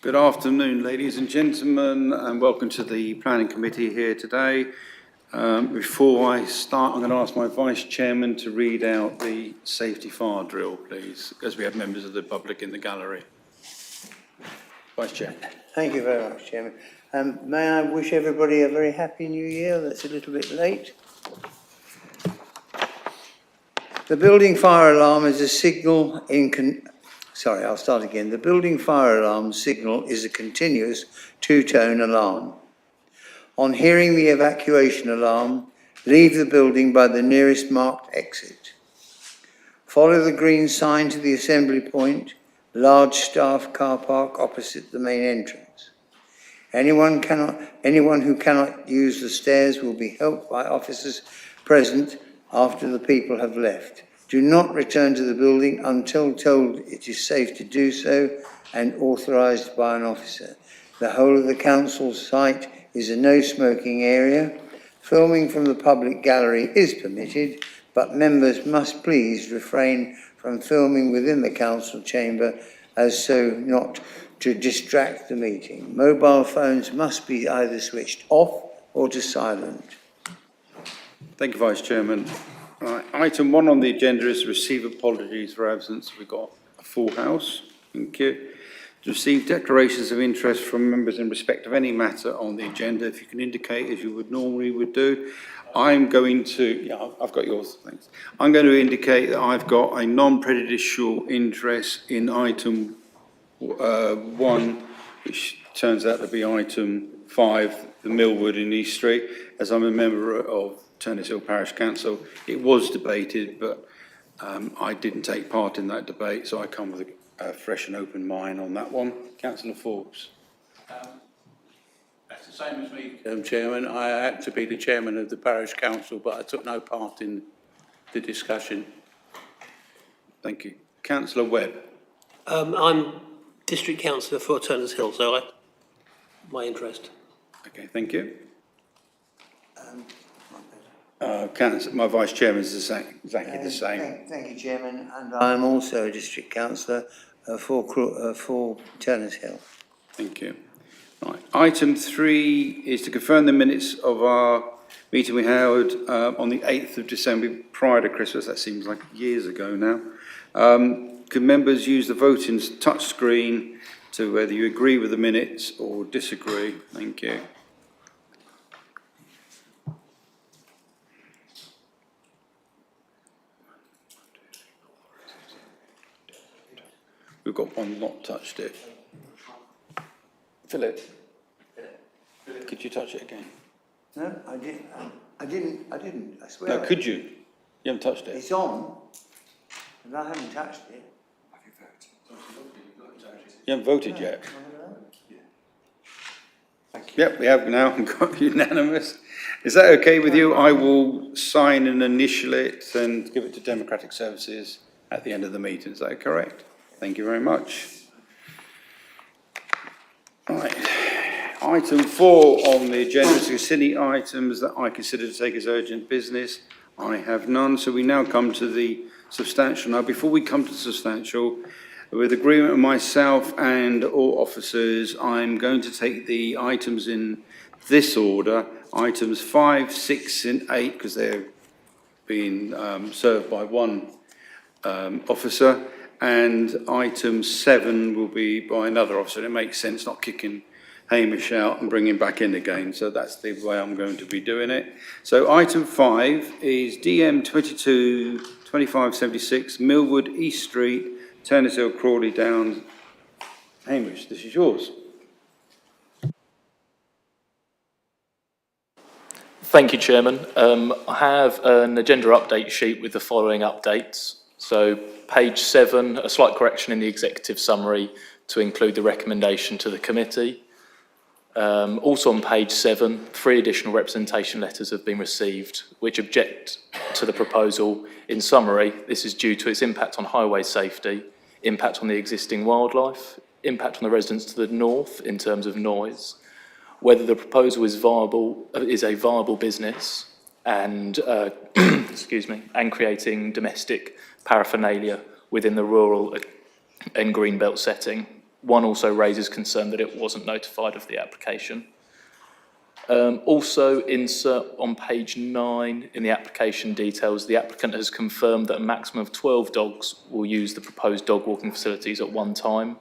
Good afternoon, ladies and gentlemen, and welcome to the Planning Committee here today. Before I start, I'm going to ask my Vice Chairman to read out the safety fire drill, please, as we have members of the public in the gallery. Vice Chair. Thank you very much, Chairman. May I wish everybody a very happy new year? That's a little bit late. The building fire alarm is a signal I'll start again. The building fire alarm signal is a continuous two-tone alarm. On hearing the evacuation alarm, leave the building by the nearest marked exit. Follow the green sign to the assembly point, large staff car park opposite the main entrance. Anyone who cannot use the stairs will be helped by officers present after the people have left. Do not return to the building until told it is safe to do so and authorised by an officer. The whole of the council site is a no smoking area. Filming from the public gallery is permitted, but members must please refrain from filming within the council chamber as so not to distract the meeting. Mobile phones must be either switched off or to silent. Thank you, Vice Chairman. Right. Item 1 on the agenda is to receive apologies for absence. We've got a full house. Thank you. To receive declarations of interest from members in respect of any matter on the agenda, if you can indicate as you would normally do. I'm going to, I've got yours, thanks. I'm going to indicate that I've got a non-prejudicial interest in item 1, which turns out to be item 5, the Millwood in East Street. As I'm a member of Turners Hill Parish Council, it was debated, but I didn't take part in that debate, so I come with a fresh and open mind on that one. Councillor Forbes. That's the same as me, Chairman. I had to be the Chairman of the Parish Council, but I took no part in the discussion. Thank you. Councillor Webb. I'm District Councillor for Turners Hill, so my interest. Okay, thank you. My Vice Chairman is exactly the same. Thank you, Chairman. And I'm also a District Councillor for Turners Hill. Thank you. Right. Item 3 is to confirm the minutes of our meeting we held on the 8th of December prior to Christmas. That seems like years ago now. Can members use the voting touch screen to whether you agree with the minutes or disagree? Thank you. We've got one not touched it. Philip, could you touch it again? No, I didn't. I swear. No, could you? You haven't touched it. It's on, and I haven't touched it. Have you voted? You haven't voted yet. Yeah. Thank you. Yep, we have now got unanimous. Is that okay with you? I will sign and initial it and give it to Democratic Services at the end of the meeting. Is that correct? Thank you very much. Right. Item 4 on the agenda is consider items that I consider to take as urgent business. I have none, so we now come to the substantial. Now, before we come to the substantial, with agreement of myself and all officers, I'm going to take the items in this order, items 5, 6 and 8, because they're being served by one officer, and item 7 will be by another officer. It makes sense not kicking Hamish out and bringing him back in again, so that's the way I'm going to be doing it. So item 5 is DM 222576 Millwood East Street, Turners Hill, Crawley Downs. Hamish, this is yours. Thank you, Chairman. I have an agenda update sheet with the following updates. So page 7, a slight correction in the executive summary to include the recommendation to the committee. Also on page 7, 3 additional representation letters have been received which object to the proposal. In summary, this is due to its impact on highway safety, impact on the existing wildlife, impact on the residents to the north in terms of noise, whether the proposal is a viable business, and and creating domestic paraphernalia within the rural and greenbelt setting. One also raises concern that it wasn't notified of the application. Also, insert on page 9 in the application details, the applicant has confirmed that a maximum of 12 dogs will use the proposed dog walking facilities at one time.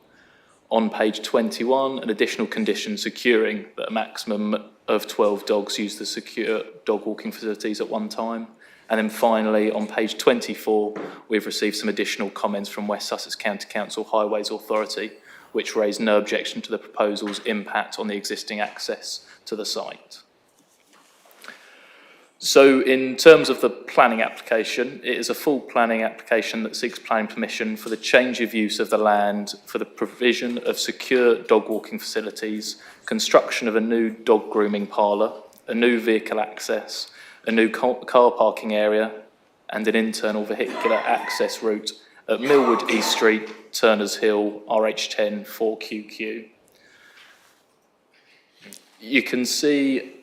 On page 21, an additional condition securing that a maximum of 12 dogs use the secure dog walking facilities at one time. And then finally, on page 24, we've received some additional comments from West Sussex County Council Highways Authority, which raised no objection to the proposal's impact on the existing access to the site. So in terms of the planning application, it is a full planning application that seeks planning permission for the change of use of the land for the provision of secure dog walking facilities, construction of a new dog grooming parlour, a new vehicle access, a new car parking area, and an internal vehicular access route at Millwood East Street, Turners Hill, RH10 4QQ. You can see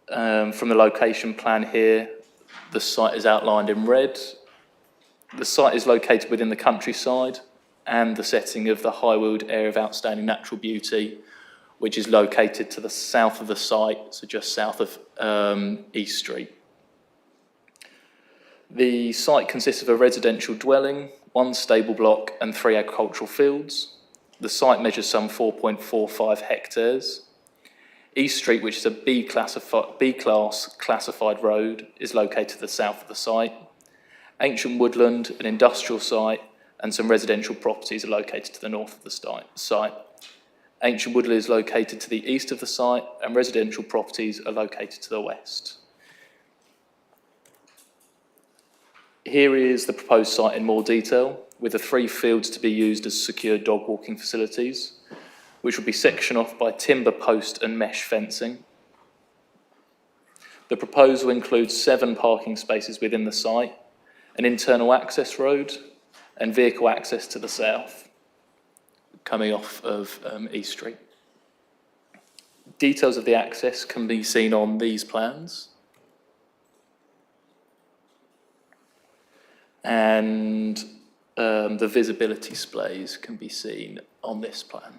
from the location plan here, the site is outlined in red. The site is located within the countryside and the setting of the Highwood Area of Outstanding Natural Beauty, which is located to the south of the site, so just south of East Street. The site consists of a residential dwelling, 1 stable block and 3 agricultural fields. The site measures some 4.45 hectares. East Street, which is a B-class classified road, is located to the south of the site. Ancient woodland, an industrial site, and some residential properties are located to the north of the site. Ancient woodland is located to the east of the site, and residential properties are located to the west. Here is the proposed site in more detail, with the 3 fields to be used as secure dog walking facilities, which will be sectioned off by timber post and mesh fencing. The proposal includes 7 parking spaces within the site, an internal access road, and vehicle access to the south, coming off of East Street. Details of the access can be seen on these plans. And the visibility displays can be seen on this plan.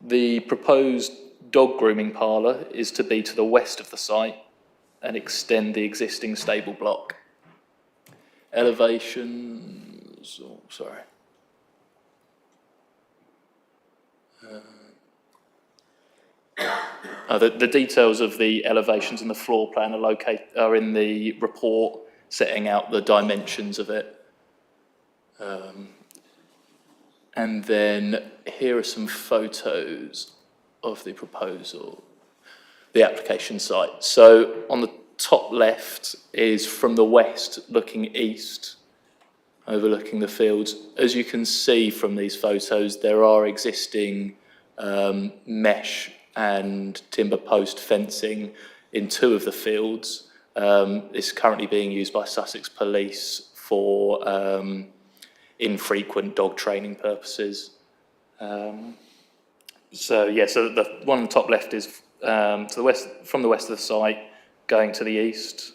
The proposed dog grooming parlour is to be to the west of the site and extend the existing stable block. Elevations, oh, sorry. The details of the elevations and the floor plan are in the report, setting out the dimensions of it. And then here are some photos of the proposal, the application site. So on the top left is from the west looking east, overlooking the fields. As you can see from these photos, there are existing mesh and timber post fencing in 2 of the fields. It's currently being used by Sussex Police for infrequent dog training purposes. So the one on the top left is to the west, from the west of the site, going to the east.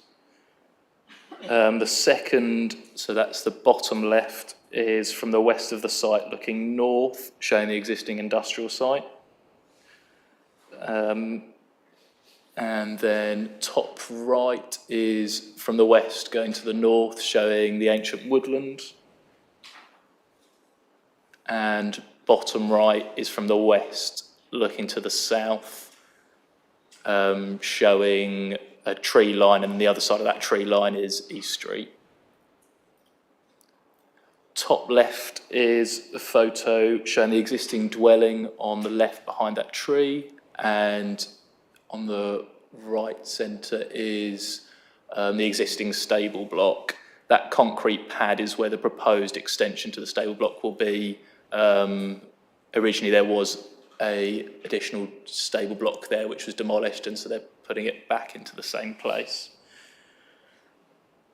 The second, so that's the bottom left, is from the west of the site looking north, showing the existing industrial site. And then top right is from the west going to the north, showing the ancient woodland. And bottom right is from the west looking to the south, showing a tree line, and the other side of that tree line is East Street. Top left is a photo showing the existing dwelling on the left behind that tree, and on the right centre is the existing stable block. That concrete pad is where the proposed extension to the stable block will be. Originally there was an additional stable block there which was demolished, and so they're putting it back into the same place.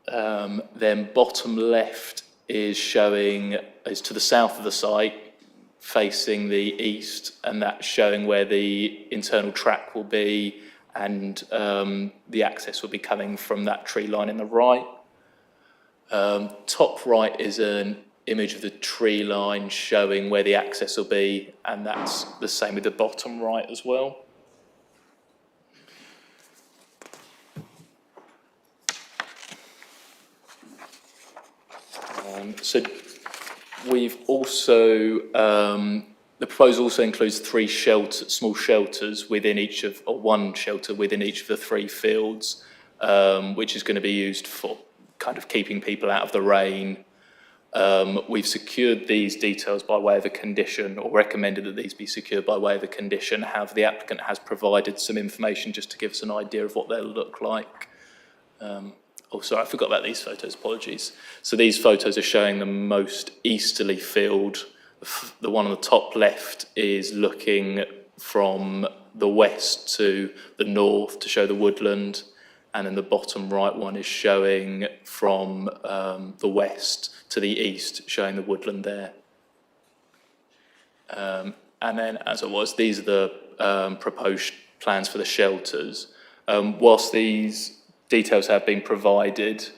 Then bottom left is to the south of the site, facing the east, and that's showing where the internal track will be, and the access will be coming from that tree line in the right. Top right is an image of the tree line showing where the access will be, and that's the same with the bottom right as well. So we've also, the proposal also includes three small shelters within each of, or one shelter within each of the three fields, which is going to be used for kind of keeping people out of the rain. We've secured these details by way of a condition, or recommended that these be secured by way of a condition. However, the applicant has provided some information just to give us an idea of what they'll look like. Oh, sorry, I forgot about these photos, apologies. So these photos are showing the most easterly field. The one on the top left is looking from the west to the north to show the woodland, and then the bottom right one is showing from the west to the east, showing the woodland there. And then, as it was, these are the proposed plans for the shelters. Whilst these details have been provided,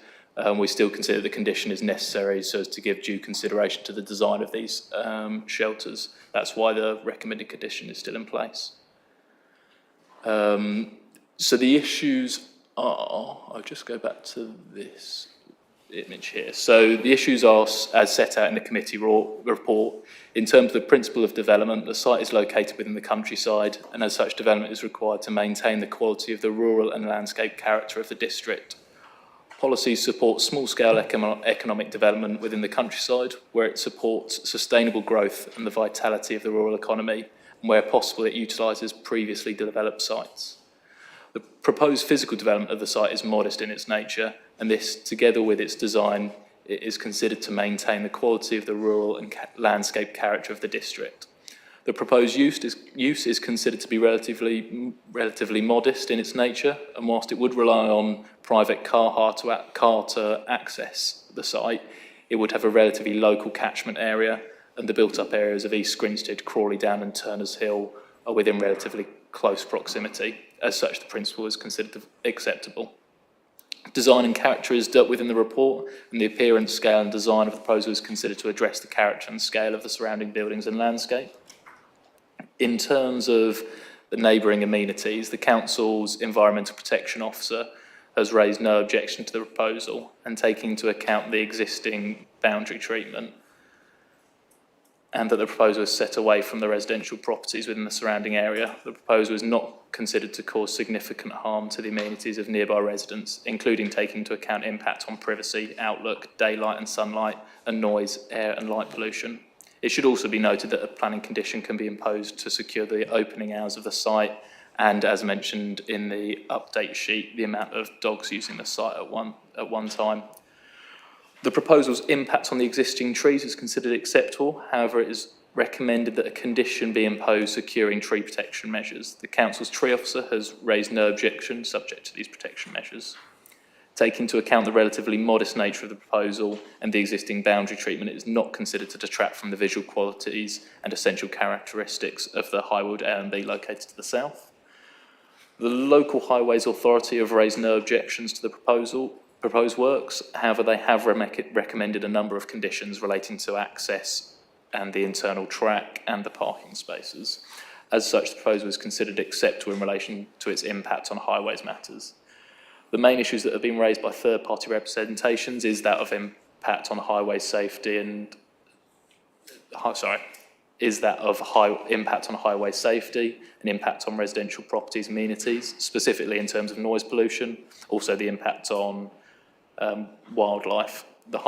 we still consider the condition is necessary so as to give due consideration to the design of these shelters. That's why the recommended condition is still in place. So the issues are, I'll just go back to this image here. So the issues are as set out in the committee report. In terms of the principle of development, the site is located within the countryside, and as such development is required to maintain the quality of the rural and landscape character of the district. Policies support small-scale economic development within the countryside, where it supports sustainable growth and the vitality of the rural economy, and where possible it utilises previously developed sites. The proposed physical development of the site is modest in its nature, and this, together with its design, is considered to maintain the quality of the rural and landscape character of the district. The proposed use is considered to be relatively modest in its nature, and whilst it would rely on private car to access the site, it would have a relatively local catchment area, and the built-up areas of East Grinstead, Crawley Down and Turners Hill are within relatively close proximity. As such, the principle is considered acceptable. Design and character is dealt with in the report, and the appearance, scale and design of the proposal is considered to address the character and scale of the surrounding buildings and landscape. In terms of the neighbouring amenities, the Council's Environmental Protection Officer has raised no objection to the proposal, and taking into account the existing boundary treatment, and that the proposal is set away from the residential properties within the surrounding area, the proposal is not considered to cause significant harm to the amenities of nearby residents, including taking into account impact on privacy, outlook, daylight and sunlight, and noise, air and light pollution. It should also be noted that a planning condition can be imposed to secure the opening hours of the site, and as mentioned in the update sheet, the amount of dogs using the site at one time. The proposal's impact on the existing trees is considered acceptable. However, it is recommended that a condition be imposed securing tree protection measures. The Council's tree officer has raised no objection subject to these protection measures. Taking into account the relatively modest nature of the proposal and the existing boundary treatment, it is not considered to detract from the visual qualities and essential characteristics of the Highwood A&B located to the south. The Local Highways Authority have raised no objections to the proposed works. However, they have recommended a number of conditions relating to access and the internal track and the parking spaces. As such, the proposal is considered acceptable in relation to its impact on highways matters. The main issues that have been raised by third-party representations is that of impact on highway safety and impact on highway safety and impact on residential properties amenities, specifically in terms of noise pollution, also the impact on wildlife. The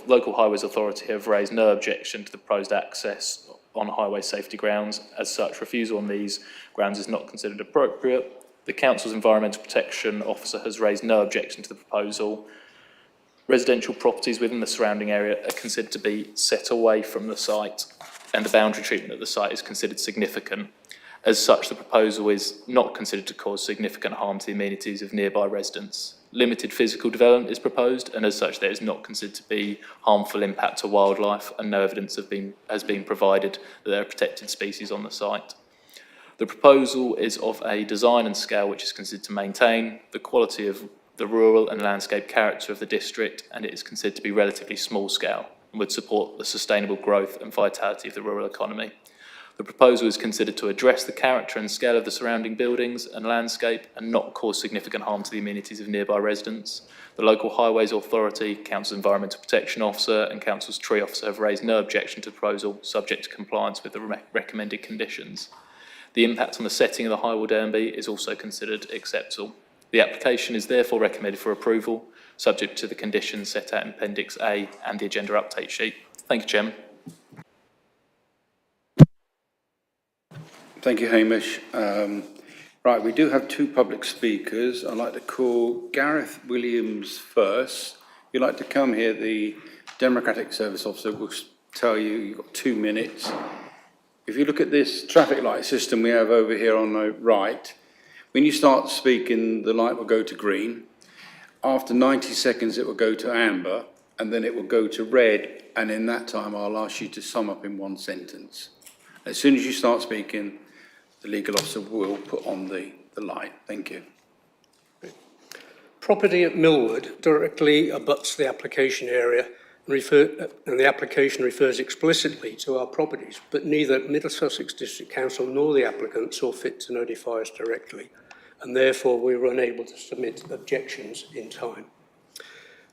Local Highways Authority have raised no objection to the proposed access on highway safety grounds. As such, refusal on these grounds is not considered appropriate. The Council's Environmental Protection Officer has raised no objection to the proposal. Residential properties within the surrounding area are considered to be set away from the site, and the boundary treatment of the site is considered significant. As such, the proposal is not considered to cause significant harm to the amenities of nearby residents. Limited physical development is proposed, and as such there is not considered to be harmful impact to wildlife, and no evidence has been provided that there are protected species on the site. The proposal is of a design and scale which is considered to maintain the quality of the rural and landscape character of the district, and it is considered to be relatively small scale. and would support the sustainable growth and vitality of the rural economy. The proposal is considered to address the character and scale of the surrounding buildings and landscape and not cause significant harm to the amenities of nearby residents. The local highways authority, Council's environmental protection officer and Council's tree officer have raised no objection to the proposal, subject to compliance with the recommended conditions. The impact on the setting of the Highwell Derby is also considered acceptable. The application is therefore recommended for approval, subject to the conditions set out in Appendix A and the agenda update sheet. Thank you, Chairman. Thank you, Hamish. Right, we do have two public speakers. I'd like to call Gareth Williams first. If you'd like to come here, the Democratic Service Officer will tell you you've got 2 minutes. If you look at this traffic light system we have over here on the right, when you start speaking, the light will go to green. After 90 seconds, it will go to amber, and then it will go to red, and in that time, I'll ask you to sum up in one sentence. As soon as you start speaking, the legal officer will put on the light. Thank you. Property at Millwood directly abuts the application area and the application refers explicitly to our properties, but neither Mid Sussex District Council nor the applicant saw fit to notify us directly, and therefore we were unable to submit objections in time.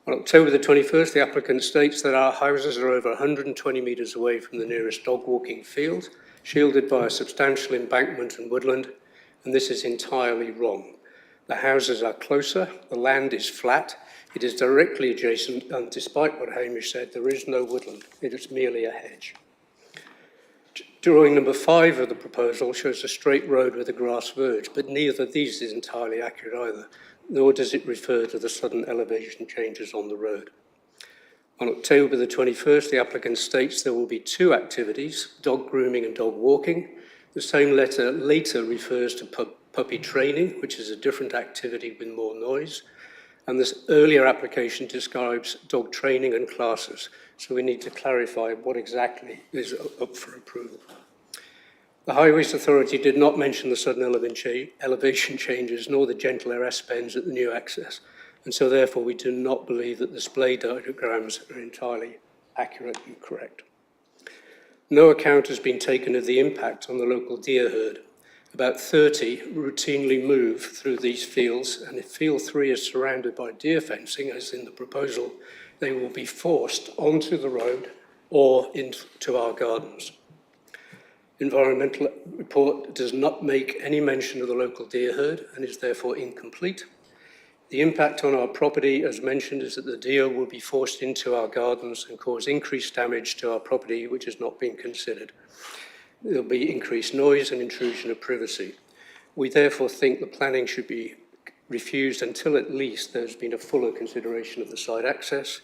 On October the 21st, the applicant states that our houses are over 120 metres away from the nearest dog walking field, shielded by a substantial embankment and woodland, and this is entirely wrong. The houses are closer, the land is flat, it is directly adjacent, and despite what Hamish said, there is no woodland, it is merely a hedge. Drawing number 5 of the proposal shows a straight road with a grass verge, but neither of these is entirely accurate either, nor does it refer to the sudden elevation changes on the road. On October the 21st, the applicant states there will be 2 activities, dog grooming and dog walking. The same letter later refers to puppy training, which is a different activity with more noise. And this earlier application describes dog training and classes. So we need to clarify what exactly is up for approval. The Highways Authority did not mention the sudden elevation changes nor the gentle arrest bends at the new access. And so therefore we do not believe that the display diagrams are entirely accurate and correct. No account has been taken of the impact on the local deer herd. About 30 routinely move through these fields, and if field 3 is surrounded by deer fencing, as in the proposal, they will be forced onto the road or into our gardens. Environmental report does not make any mention of the local deer herd and is therefore incomplete. The impact on our property, as mentioned, is that the deer will be forced into our gardens and cause increased damage to our property, which has not been considered. There will be increased noise and intrusion of privacy. We therefore think the planning should be refused until at least there's been a fuller consideration of the site access.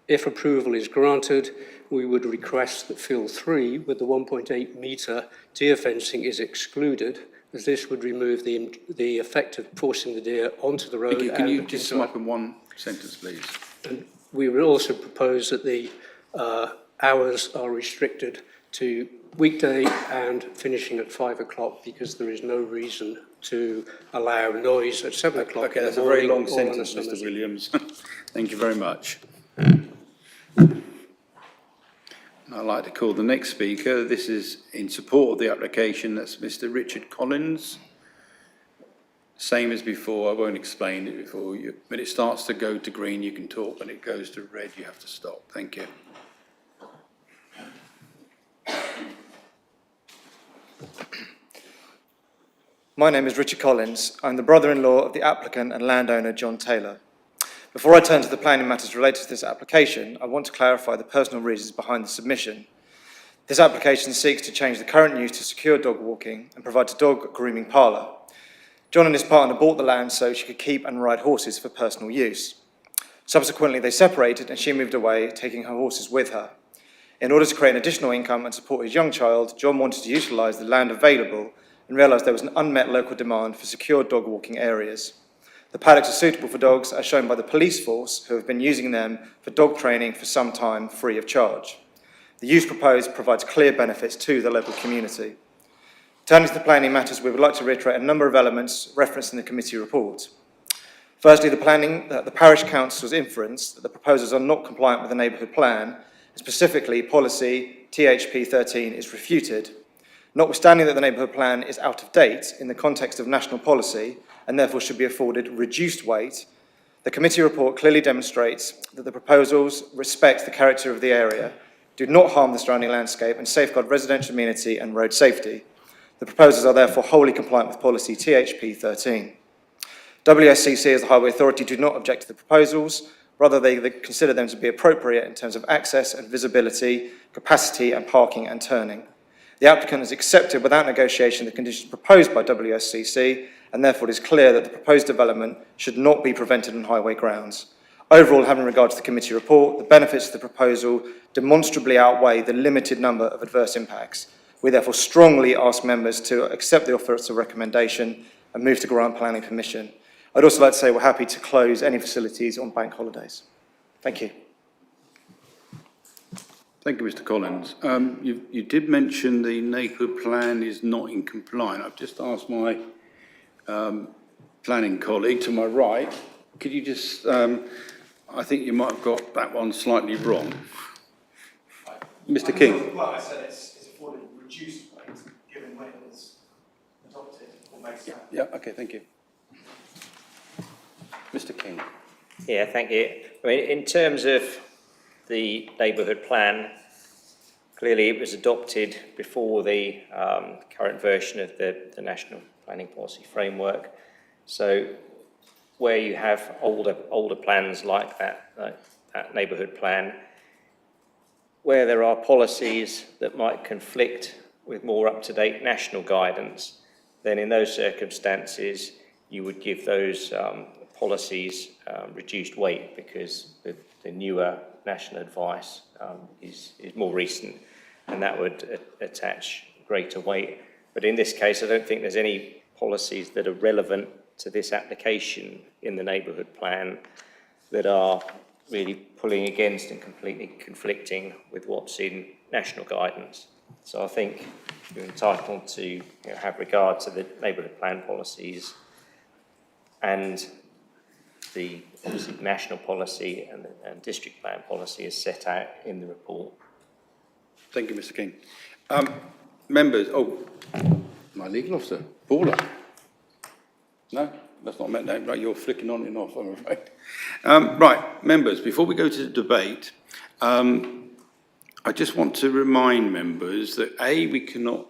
If approval is granted, we would request that field 3 with the 1.8 metre deer fencing is excluded, as this would remove the effect of forcing the deer onto the road. Can you just sum up in one sentence, please? And we would also propose that the hours are restricted to weekday and finishing at 5 o'clock, because there is no reason to allow noise at 7 o'clock. Okay, that's a very long sentence, Mr. Williams. Thank you very much. I'd like to call the next speaker. This is in support of the application. That's Mr. Richard Collins. Same as before, I won't explain it before you. When it starts to go to green, you can talk. When it goes to red, you have to stop. Thank you. My name is Richard Collins. I'm the brother-in-law of the applicant and landowner John Taylor. Before I turn to the planning matters related to this application, I want to clarify the personal reasons behind the submission. This application seeks to change the current use to secure dog walking and provide a dog grooming parlour. John and his partner bought the land so she could keep and ride horses for personal use. Subsequently, they separated and she moved away, taking her horses with her. In order to create an additional income and support his young child, John wanted to utilise the land available and realised there was an unmet local demand for secure dog walking areas. The paddocks are suitable for dogs, as shown by the police force, who have been using them for dog training for some time, free of charge. The use proposed provides clear benefits to the local community. Turning to the planning matters, we would like to reiterate a number of elements referenced in the committee report. Firstly, the parish council's inference that the proposals are not compliant with the neighbourhood plan Specifically, policy THP 13 is refuted. Notwithstanding that the neighbourhood plan is out of date in the context of national policy and therefore should be afforded reduced weight, the committee report clearly demonstrates that the proposals respect the character of the area, do not harm the surrounding landscape and safeguard residential amenity and road safety. The proposals are therefore wholly compliant with policy THP 13. WSCC as the Highway Authority do not object to the proposals, rather they consider them to be appropriate in terms of access and visibility, capacity and parking and turning. The applicant has accepted without negotiation the conditions proposed by WSCC, and therefore it is clear that the proposed development should not be prevented on highway grounds. Overall, having regard to the committee report, the benefits of the proposal demonstrably outweigh the limited number of adverse impacts. We therefore strongly ask members to accept the offer of recommendation and move to grant planning permission. I'd also like to say we're happy to close any facilities on bank holidays. Thank you. Thank you, Mr. Collins. You did mention the neighbourhood plan is not in compliance. I've just asked my planning colleague to my right, could you just, I think you might have got that one slightly wrong. Mr. King. Well, I said it's afforded reduced weight, given when it was adopted or made sense. Yeah, okay, thank you. Mr. King. Yeah, thank you. I mean, in terms of the neighbourhood plan, clearly it was adopted before the current version of the National Planning Policy Framework. So where you have older plans like that neighbourhood plan, where there are policies that might conflict with more up-to-date national guidance, then in those circumstances you would give those policies reduced weight, because the newer national advice is more recent, and that would attach greater weight. But in this case, I don't think there's any policies that are relevant to this application in the neighbourhood plan that are really pulling against and completely conflicting with what's in national guidance. So I think you're entitled to have regard to the neighbourhood plan policies and the obviously national policy and district plan policy is set out in the report. Thank you, Mr. King. Members, my legal officer, Paula. No, that's not my name. Right, you're flicking on and off, I'm afraid. Right, members, before we go to the debate, I just want to remind members that A, we cannot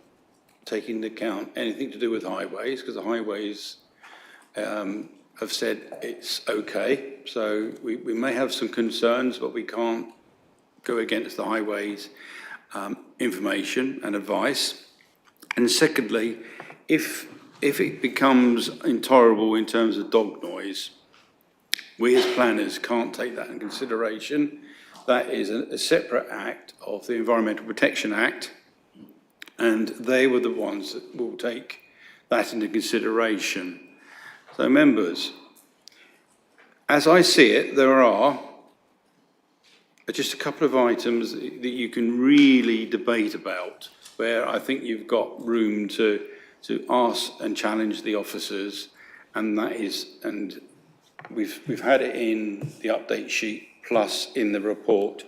take into account anything to do with highways, because the highways have said it's okay. So we may have some concerns, but we can't go against the highways information and advice. And secondly, if it becomes intolerable in terms of dog noise, we as planners can't take that into consideration. That is a separate act of the Environmental Protection Act, and they were the ones that will take that into consideration. So members, as I see it, there are just a couple of items that you can really debate about, where I think you've got room to ask and challenge the officers, and that is, and we've had it in the update sheet plus in the report,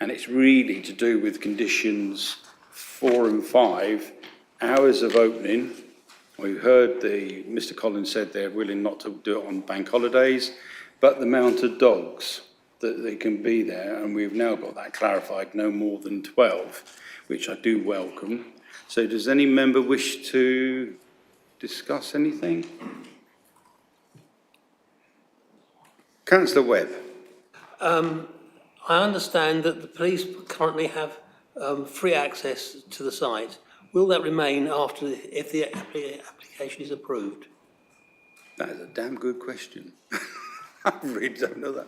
and it's really to do with conditions 4 and 5, hours of opening. We heard Mr. Collins said they're willing not to do it on bank holidays, but the amount of dogs that they can be there, and we've now got that clarified, no more than 12, which I do welcome. So does any member wish to discuss anything? Councillor Webb. I understand that the police currently have free access to the site. Will that remain if the application is approved? That is a damn good question. I really don't know that.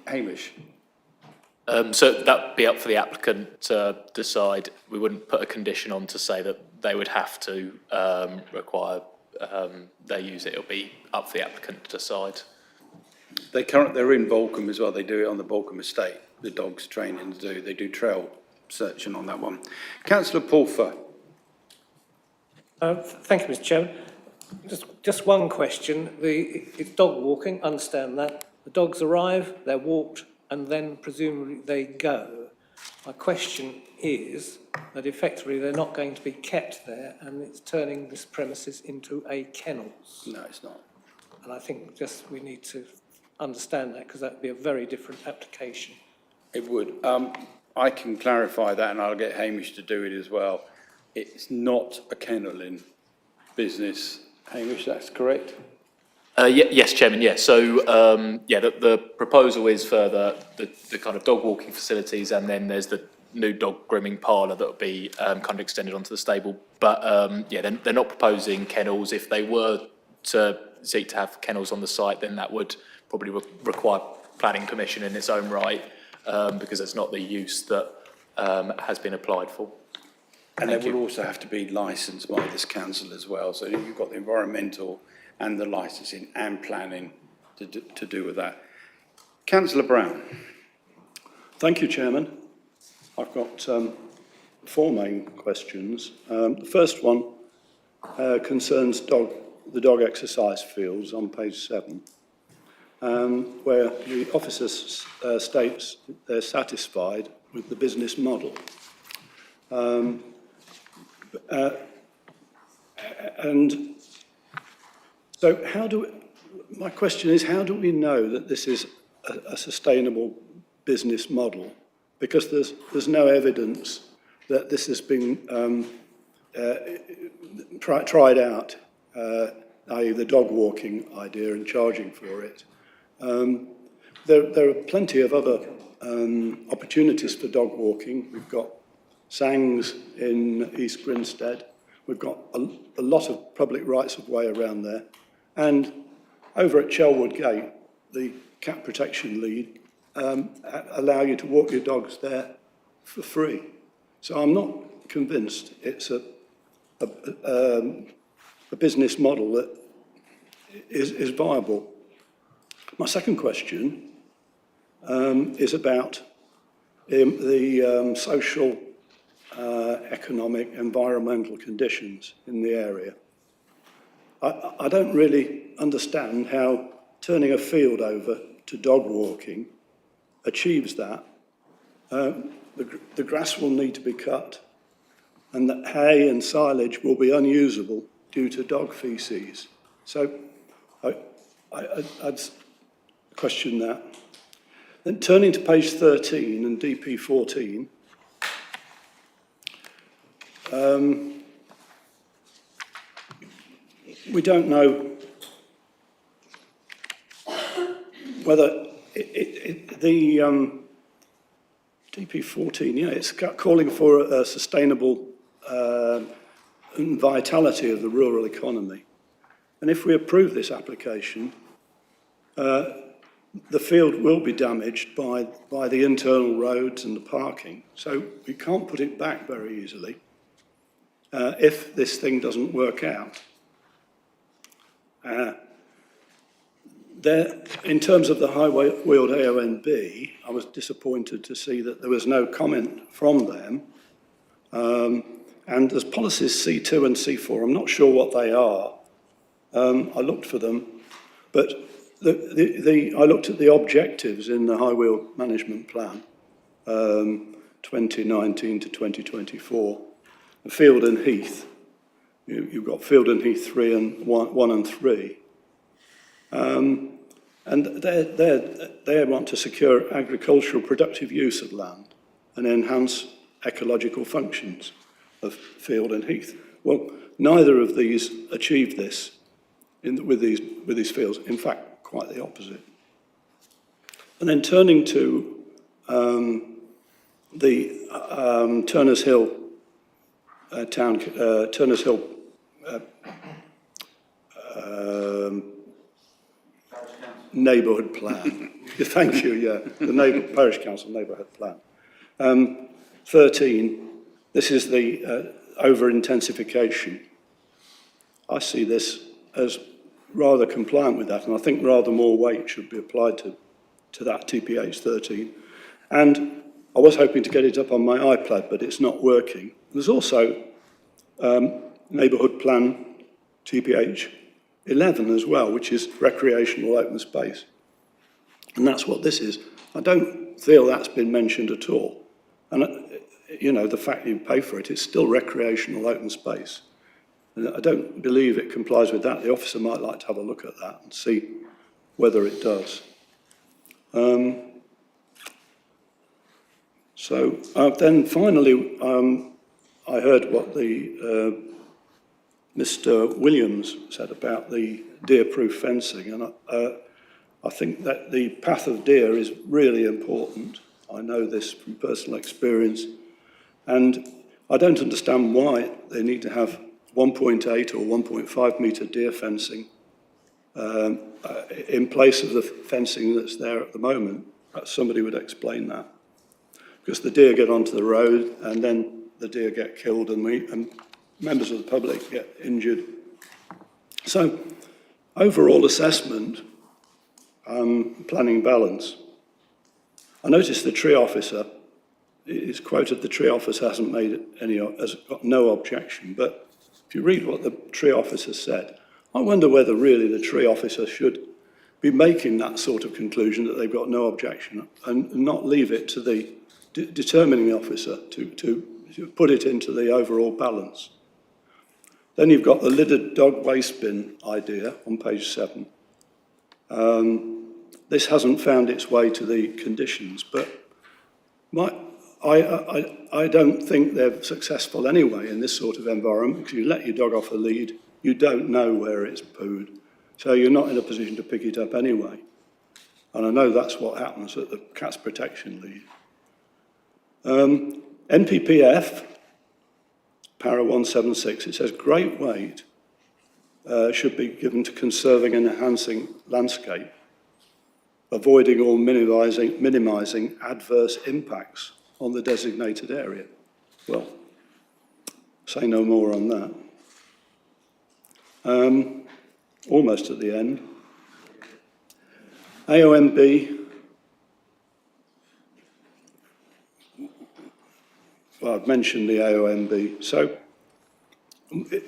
Hamish. So that would be up for the applicant to decide. We wouldn't put a condition on to say that they would have to require they use it. It'll be up for the applicant to decide. They're in Bolcombe as well. They do it on the Bolcombe estate. The dogs training they do trail searching on that one. Councillor Pulfer. Thank you, Mr. Chairman. Just one question. It's dog walking, understand that. The dogs arrive, they're walked and then presumably they go. My question is that effectively they're not going to be kept there, and it's turning this premises into a kennels. No, it's not. And I think just we need to understand that, because that would be a very different application. It would. I can clarify that, and I'll get Hamish to do it as well. It's not a kennelling business. Hamish, that's correct? Yes, Chairman, yes. So, the proposal is for the kind of dog walking facilities, and then there's the new dog grooming parlour that will be kind of extended onto the stable. But, they're not proposing kennels. If they were to seek to have kennels on the site, then that would probably require planning permission in its own right, because it's not the use that has been applied for. And they will also have to be licensed by this council as well. So you've got the environmental and the licensing and planning to do with that. Councillor Brown. Thank you, Chairman. I've got four main questions. The first one concerns the dog exercise fields on page 7, where the officer states they're satisfied with the business model. And so my question is, how do we know that this is a sustainable business model? Because there's no evidence that this has been tried out, i.e. the dog walking idea and charging for it. There are plenty of other opportunities for dog walking. We've got Sangs in East Grinstead. We've got a lot of public rights of way around there. And over at Chelwood Gate, the Cat Protection League allow you to walk your dogs there for free. So I'm not convinced it's a business model that is viable. My second question is about the social, economic, environmental conditions in the area. I don't really understand how turning a field over to dog walking achieves that. The grass will need to be cut, and that hay and silage will be unusable due to dog feces. So I'd question that. Then turning to page 13 and DP 14, we don't know whether the DP14, it's calling for a sustainable vitality of the rural economy. And if we approve this application, the field will be damaged by the internal roads and the parking. So we can't put it back very easily if this thing doesn't work out. In terms of the high-wheeled AONB, I was disappointed to see that there was no comment from them. And there's policies C2 and C4. I'm not sure what they are. I looked for them, but I looked at the objectives in the High-Wheel Management Plan, 2019 to 2024. Field and Heath, you've got Field and Heath 3 and 1 and 3. And they want to secure agricultural productive use of land and enhance ecological functions of Field and Heath. Well, neither of these achieve this with these fields. In fact, quite the opposite. And then turning to the Turners Hill Turners Hill neighbourhood plan. Thank you, yeah, the Parish Council neighbourhood plan. 13, this is the over-intensification. I see this as rather compliant with that, and I think rather more weight should be applied to that TPH 13. And I was hoping to get it up on my iPad, but it's not working. There's also neighbourhood plan TPH 11 as well, which is recreational open space. And that's what this is. I don't feel that's been mentioned at all. And, you know, the fact you pay for it, it's still recreational open space. And I don't believe it complies with that. The officer might like to have a look at that and see whether it does. Then finally, I heard what the Mr. Williams said about the deer-proof fencing, and I think that the path of deer is really important. I know this from personal experience, and I don't understand why they need to have 1.8 or 1.5 metre deer fencing in place of the fencing that's there at the moment. Perhaps somebody would explain that. Because the deer get onto the road and then the deer get killed and members of the public get injured. So, overall assessment, planning balance. I noticed the tree officer, it's quoted the tree officer has got no objection, but if you read what the tree officer said, I wonder whether really the tree officer should be making that sort of conclusion that they've got no objection and not leave it to the determining officer to put it into the overall balance. Then you've got the lidded dog waste bin idea on page 7. This hasn't found its way to the conditions, but I don't think they're successful anyway in this sort of environment, because you let your dog off a lead, you don't know where it's pooed, so you're not in a position to pick it up anyway. And I know that's what happens at the Cats Protection Lead. NPPF, para 176, it says great weight should be given to conserving and enhancing landscape, avoiding or minimising adverse impacts on the designated area. Well, say no more on that. Almost at the end. AOMB, well, I've mentioned the AOMB. So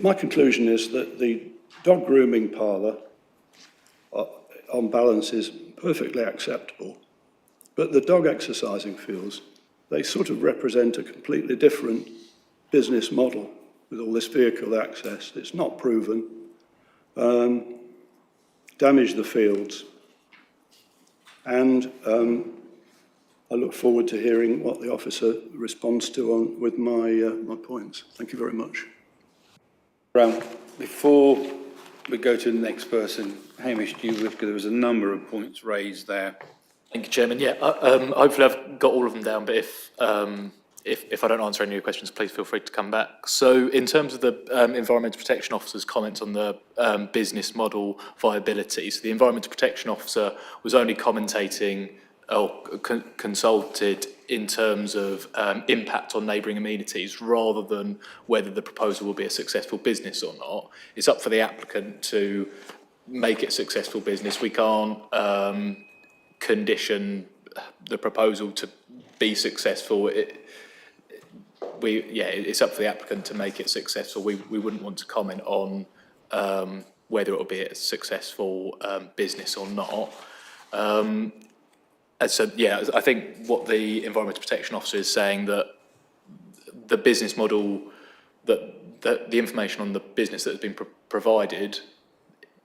my conclusion is that the dog grooming parlour, on balance, is perfectly acceptable. But the dog exercising fields, they sort of represent a completely different business model with all this vehicle access. It's not proven. Damage the fields. And I look forward to hearing what the officer responds to with my points. Thank you very much. Before we go to the next person, Hamish, because there was a number of points raised there. Thank you, Chairman. Yeah, hopefully I've got all of them down, but if I don't answer any of your questions, please feel free to come back. So in terms of the Environmental Protection Officer's comments on the business model viability, so the Environmental Protection Officer was only commentating or consulted in terms of impact on neighbouring amenities rather than whether the proposal will be a successful business or not. It's up for the applicant to make it a successful business. We can't condition the proposal to be successful. It's up for the applicant to make it successful. We wouldn't want to comment on whether it will be a successful business or not. So yeah, I think what the Environmental Protection Officer is saying, that the business model, that the information on the business that has been provided,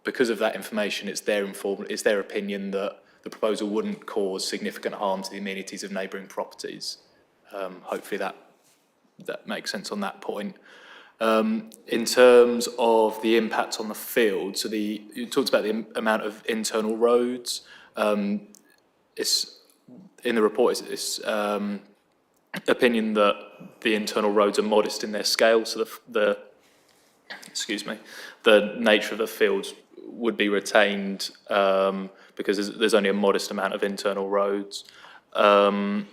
because of that information, it's their opinion that the proposal wouldn't cause significant harm to the amenities of neighbouring properties. Hopefully that makes sense on that point. In terms of the impact on the field, so you talked about the amount of internal roads. It's in the report. It's opinion that the internal roads are modest in their scale, so the nature of the fields would be retained because there's only a modest amount of internal roads. The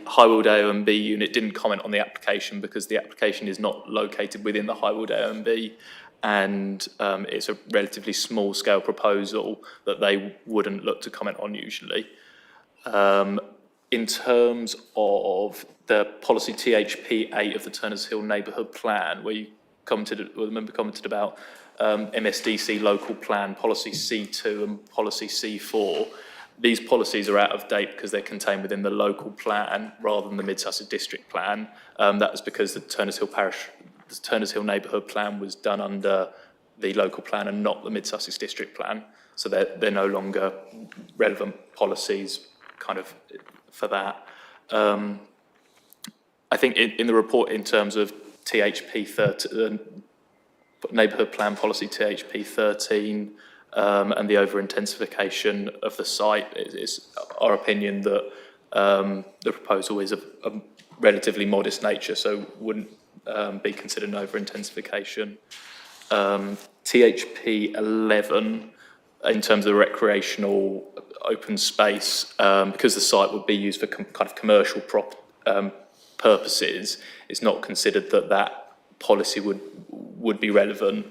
High Weald AOMB unit didn't comment on the application because the application is not located within the High Weald AOMB, and it's a relatively small scale proposal that they wouldn't look to comment on usually. In terms of the policy THP 8 of the Turners Hill Neighbourhood Plan, where the member commented about MSDC local plan, policy C2 and policy C4. These policies are out of date because they're contained within the local plan rather than the Mid Sussex District Plan. That was because the Turners Hill neighbourhood plan was done under the local plan and not the Mid Sussex District Plan. So they're no longer relevant policies kind of for that. I think in the report, in terms of THP 13, neighbourhood plan policy THP 13, and the over-intensification of the site, it's our opinion that the proposal is of a relatively modest nature, so wouldn't be considered an over-intensification. THP 11, in terms of the recreational open space, because the site would be used for kind of commercial purposes, it's not considered that policy would be relevant.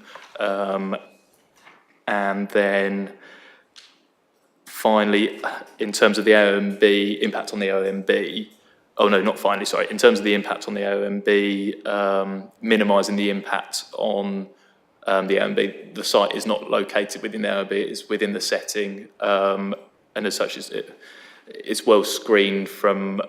And then finally, in terms of the OMB, impact on the OMB, in terms of the impact on the OMB, minimising the impact on the OMB, the site is not located within the OMB, it is within the setting, and as such, it's well screened from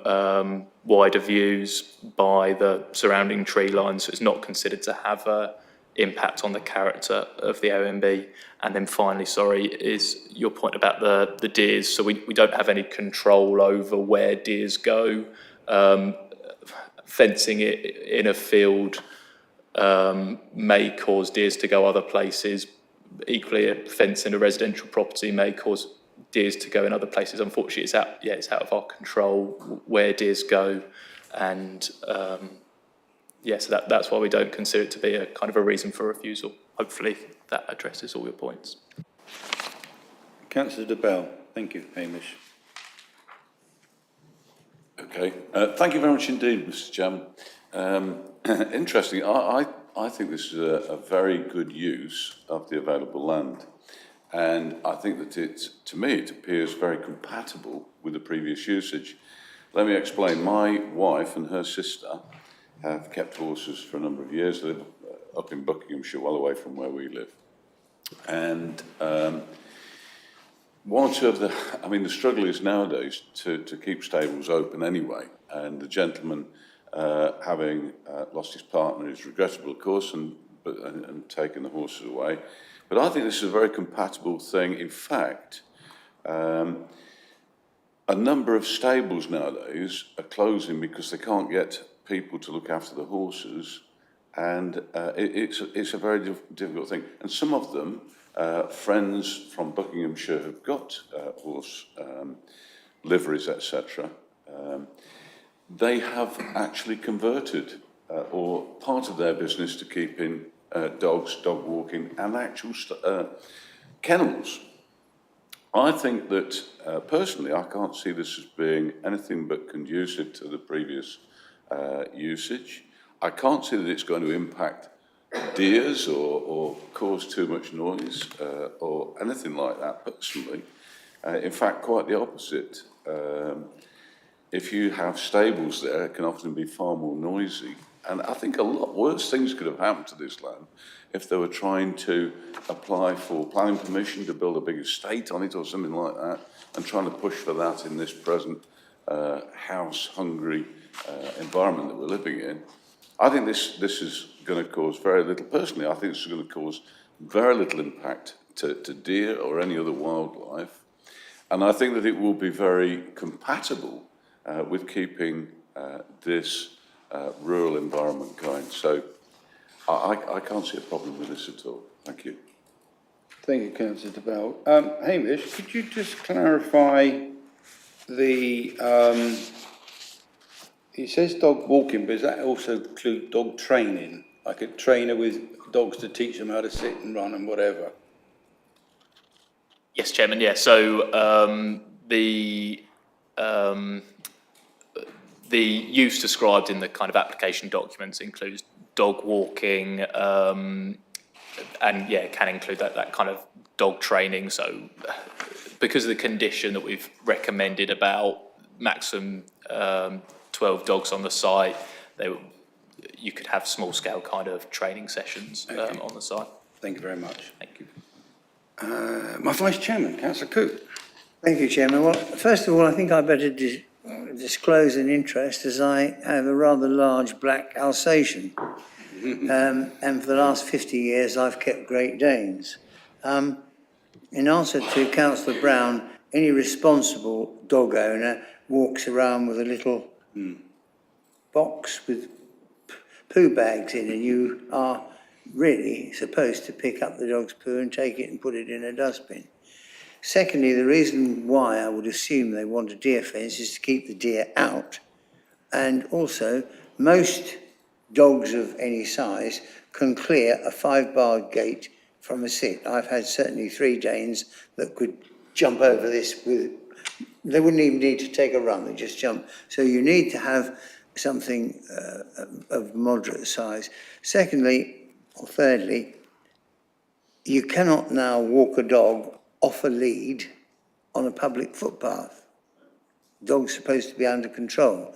wider views by the surrounding tree lines, so it's not considered to have an impact on the character of the OMB. And then finally, is your point about the deers. So we don't have any control over where deers go. Fencing it in a field may cause deers to go other places. Equally, a fence in a residential property may cause deers to go in other places. Unfortunately, it's out of our control where deers go, and so that's why we don't consider it to be a kind of a reason for refusal. Hopefully, that addresses all your points. Councillor de Bell. Thank you, Hamish. Okay. Thank you very much indeed, Mr. Chairman. Interesting. I think this is a very good use of the available land. And I think that to me, it appears very compatible with the previous usage. Let me explain. My wife and her sister have kept horses for a number of years. They live up in Buckinghamshire, well away from where we live. And one or two of the struggle is nowadays to keep stables open anyway. And the gentleman, having lost his partner, is regrettable, of course, and taken the horses away. But I think this is a very compatible thing. In fact, a number of stables nowadays are closing because they can't get people to look after the horses, and it's a very difficult thing. And some of them, friends from Buckinghamshire have got horse liveries, etc. They have actually converted, or part of their business, to keeping dogs, dog walking, and actual kennels. I think that, personally, I can't see this as being anything but conducive to the previous usage. I can't see that it's going to impact deers or cause too much noise or anything like that, personally. In fact, quite the opposite. If you have stables there, it can often be far more noisy. And I think a lot worse things could have happened to this land if they were trying to apply for planning permission to build a big estate on it or something like that, and trying to push for that in this present house-hungry environment that we're living in. I think this is going to cause very little, personally, I think this is going to cause very little impact to deer or any other wildlife. And I think that it will be very compatible with keeping this rural environment going. So I can't see a problem with this at all. Thank you. Thank you, Councillor de Bell. Hamish, could you just clarify it says dog walking, but does that also include dog training? Like a trainer with dogs to teach them how to sit and run and whatever? Yes, Chairman, yeah. So the use described in the kind of application documents includes dog walking, and can include that kind of dog training. So because of the condition that we've recommended about maximum 12 dogs on the site, you could have small scale kind of training sessions on the site. Thank you very much. Thank you. My Vice Chairman, Councillor Coote. Thank you, Chairman. Well, first of all, I think I better disclose an interest as I have a rather large black Alsatian. And for the last 50 years, I've kept Great Danes. In answer to Councillor Brown, any responsible dog owner walks around with a little box with poo bags in, and you are really supposed to pick up the dog's poo and take it and put it in a dustbin. Secondly, the reason why I would assume they want a deer fence is to keep the deer out. And also, most dogs of any size can clear a 5-bar gate from a sit. I've had certainly 3 Danes that could jump over this they wouldn't even need to take a run, they just jump. So you need to have something of moderate size. Secondly, or thirdly, you cannot now walk a dog off a lead on a public footpath. Dog's supposed to be under control.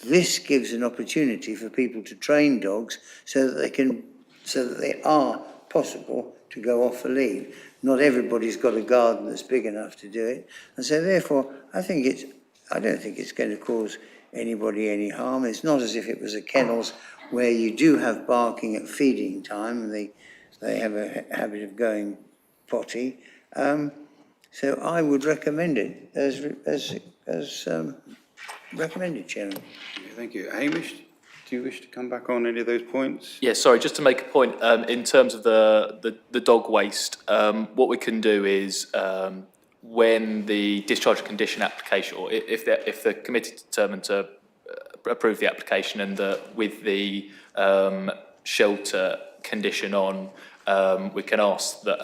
This gives an opportunity for people to train dogs so that they are possible to go off a lead. Not everybody's got a garden that's big enough to do it. And so therefore, I don't think it's going to cause anybody any harm. It's not as if it was a kennels where you do have barking at feeding time, and they have a habit of going potty. So I would recommend it as recommended, Chairman. Thank you. Hamish, do you wish to come back on any of those points? Yeah, sorry, just to make a point, in terms of the dog waste, what we can do is, when the discharge condition application, or if the committee determined to approve the application and with the shelter condition on, we can ask that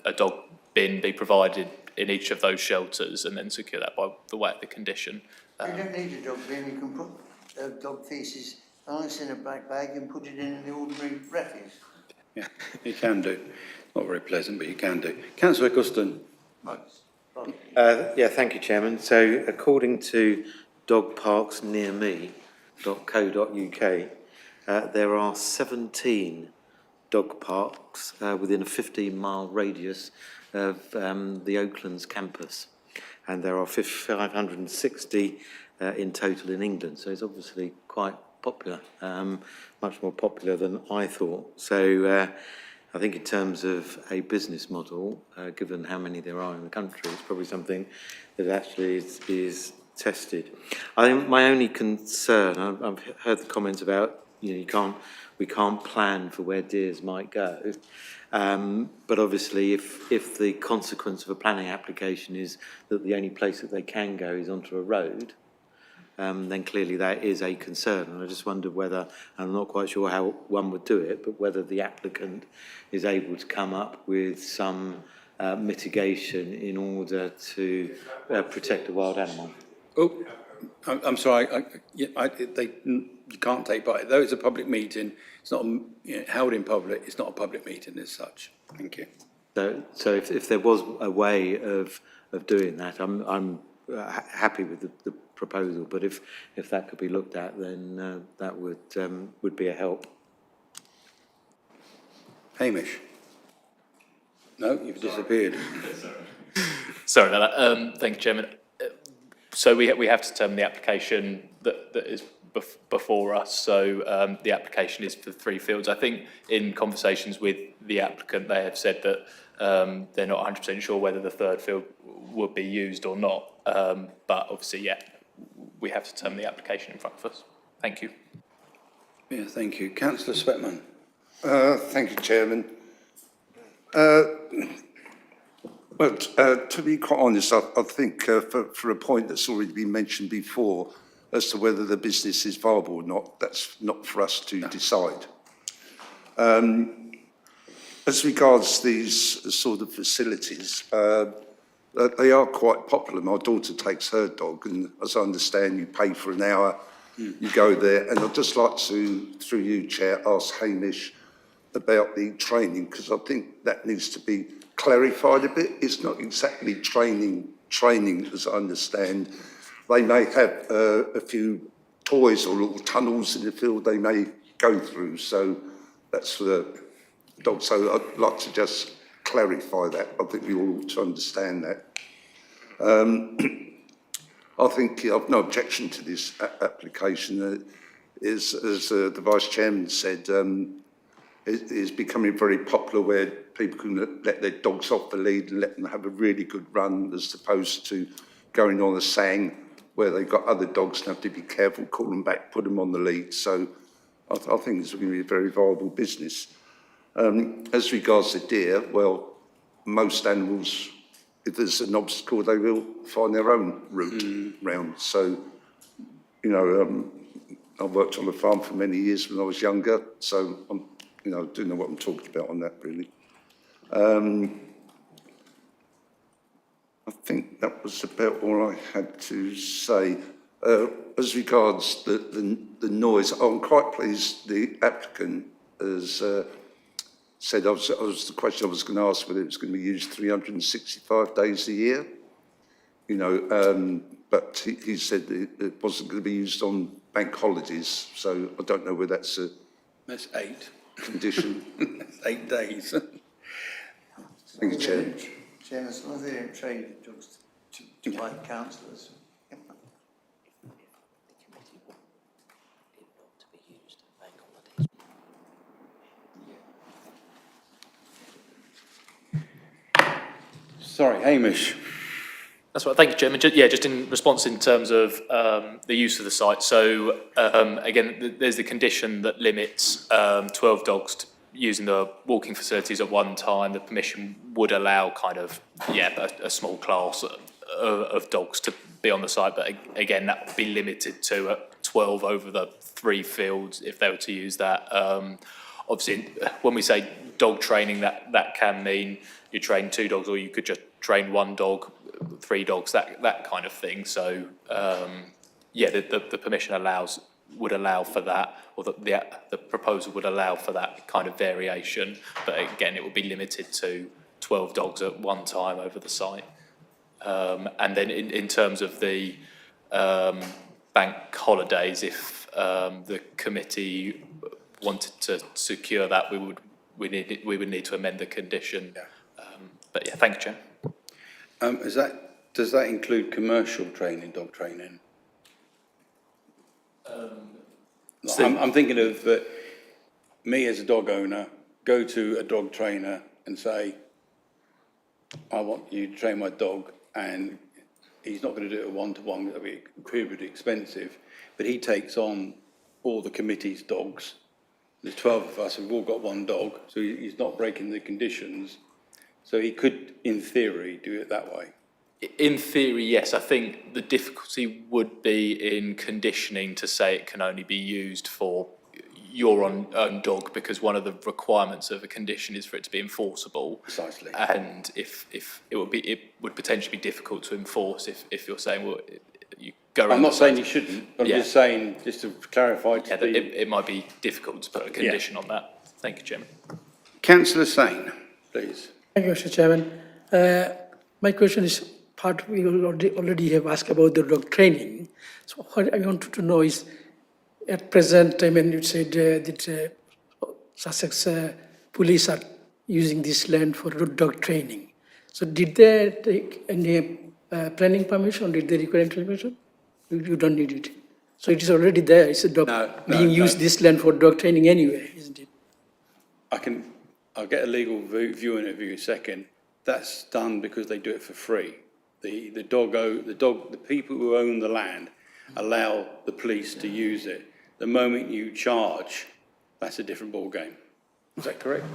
a dog bin be provided in each of those shelters and then secure that by the way of the condition. You don't need a dog bin, you can put dog feces nice in a black bag and put it in the ordinary refuse. Yeah, you can do. Not very pleasant, but you can do. Councillor Guston. Yeah, thank you, Chairman. So according to dogparksnearme.co.uk, there are 17 dog parks within a 15-mile radius of the Oaklands campus. And there are 560 in total in England. So it's obviously quite popular, much more popular than I thought. So I think in terms of a business model, given how many there are in the country, it's probably something that actually is tested. I think my only concern, I've heard the comments about, we can't plan for where deers might go. But obviously, if the consequence of a planning application is that the only place that they can go is onto a road, then clearly that is a concern. And I just wondered whether, and I'm not quite sure how one would do it, but whether the applicant is able to come up with some mitigation in order to protect the wild animal. Oh, I'm sorry. You can't take part. Though it's a public meeting, it's not held in public. It's not a public meeting as such. Thank you. So if there was a way of doing that, I'm happy with the proposal. But if that could be looked at, then that would be a help. Hamish. No, you've disappeared. Sorry about that. Thank you, Chairman. So we have to determine the application that is before us. So the application is for 3 fields. I think in conversations with the applicant, they have said that they're not 100% sure whether the 3rd field would be used or not. But obviously, yeah, we have to determine the application in front of us. Thank you. Yeah, thank you. Councillor Sweatman. Thank you, Chairman. Well, to be quite honest, I think for a point that's already been mentioned before as to whether the business is viable or not, that's not for us to decide. As regards these sort of facilities, they are quite popular. My daughter takes her dog, and as I understand, you pay for an hour, you go there. And I'd just like to, through you, Chair, ask Hamish about the training, because I think that needs to be clarified a bit. It's not exactly training as I understand. They may have a few toys or little tunnels in the field they may go through. So that's for dogs. So I'd like to just clarify that. I think we all ought to understand that. I think I've no objection to this application. As the Vice Chairman said, it is becoming very popular where people can let their dogs off the lead and let them have a really good run, as opposed to going on a sang where they've got other dogs and have to be careful, call them back, put them on the lead. So I think it's going to be a very viable business. As regards the deer, well, most animals, if there's an obstacle, they will find their own route round. So, you know, I worked on a farm for many years when I was younger, so I'm, you know, do know what I'm talking about on that, really. I think that was about all I had to say. As regards the noise, I'm quite pleased the applicant has said, the question I was going to ask whether it was going to be used 365 days a year, you know, but he said it wasn't going to be used on bank holidays, so I don't know whether that's a That's 8. condition. 8 days. Thank you, Chair. Chairman, as long as they don't trade dogs to by councillors. Sorry, Hamish. That's right. Thank you, Chairman. Just in response in terms of the use of the site. So again, there's the condition that limits 12 dogs to using the walking facilities at one time. The permission would allow kind of, a small class of dogs to be on the site. But again, that would be limited to 12 over the 3 fields if they were to use that. Obviously, when we say dog training, that can mean you train 2 dogs, or you could just train 1 dog, 3 dogs, that kind of thing. So the permission would allow for that, or the proposal would allow for that kind of variation. But again, it would be limited to 12 dogs at one time over the site. And then in terms of the bank holidays, if the committee wanted to secure that, we would need to amend the condition. But thank you, Chair. Does that include commercial training, dog training? I'm thinking of me as a dog owner, go to a dog trainer and say, I want you to train my dog, and he's not going to do it a one-to-one, that'll be incredibly expensive, but he takes on all the committee's dogs. There's 12 of us, we've all got 1 dog, so he's not breaking the conditions. So he could, in theory, do it that way. In theory, yes. I think the difficulty would be in conditioning to say it can only be used for your own dog, because one of the requirements of a condition is for it to be enforceable. Precisely. And if it would potentially be difficult to enforce if you're saying, well, you go around. I'm not saying you shouldn't. I'm just saying, just to clarify. It might be difficult to put a condition on that. Thank you, Chairman. Councillor Sane, please. Thank you, Mr. Chairman. My question is part we already have asked about the dog training. So what I wanted to know is, at present, I mean, you said that Sussex police are using this land for dog training. So did they take any planning permission? Did they require any permission? You don't need it. So it is already there. It's a dog being used this land for dog training anyway, isn't it? I'll get a legal view in it for you in a second. That's done because they do it for free. The people who own the land allow the police to use it. The moment you charge, that's a different ball game. Is that correct?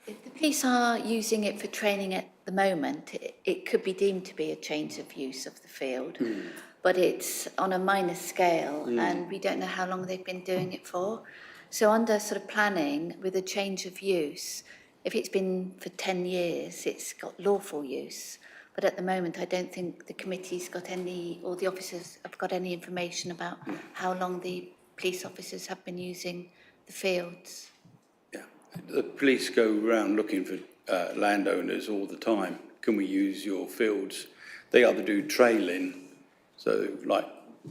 If the police are using it for training at the moment, it could be deemed to be a change of use of the field, but it's on a minor scale, and we don't know how long they've been doing it for. So under sort of planning, with a change of use, if it's been for 10 years, it's got lawful use. But at the moment, I don't think the committee's got any, or the officers have got any information about how long the police officers have been using the fields. Yeah, the police go around looking for landowners all the time. Can we use your fields? They either do trailing, so like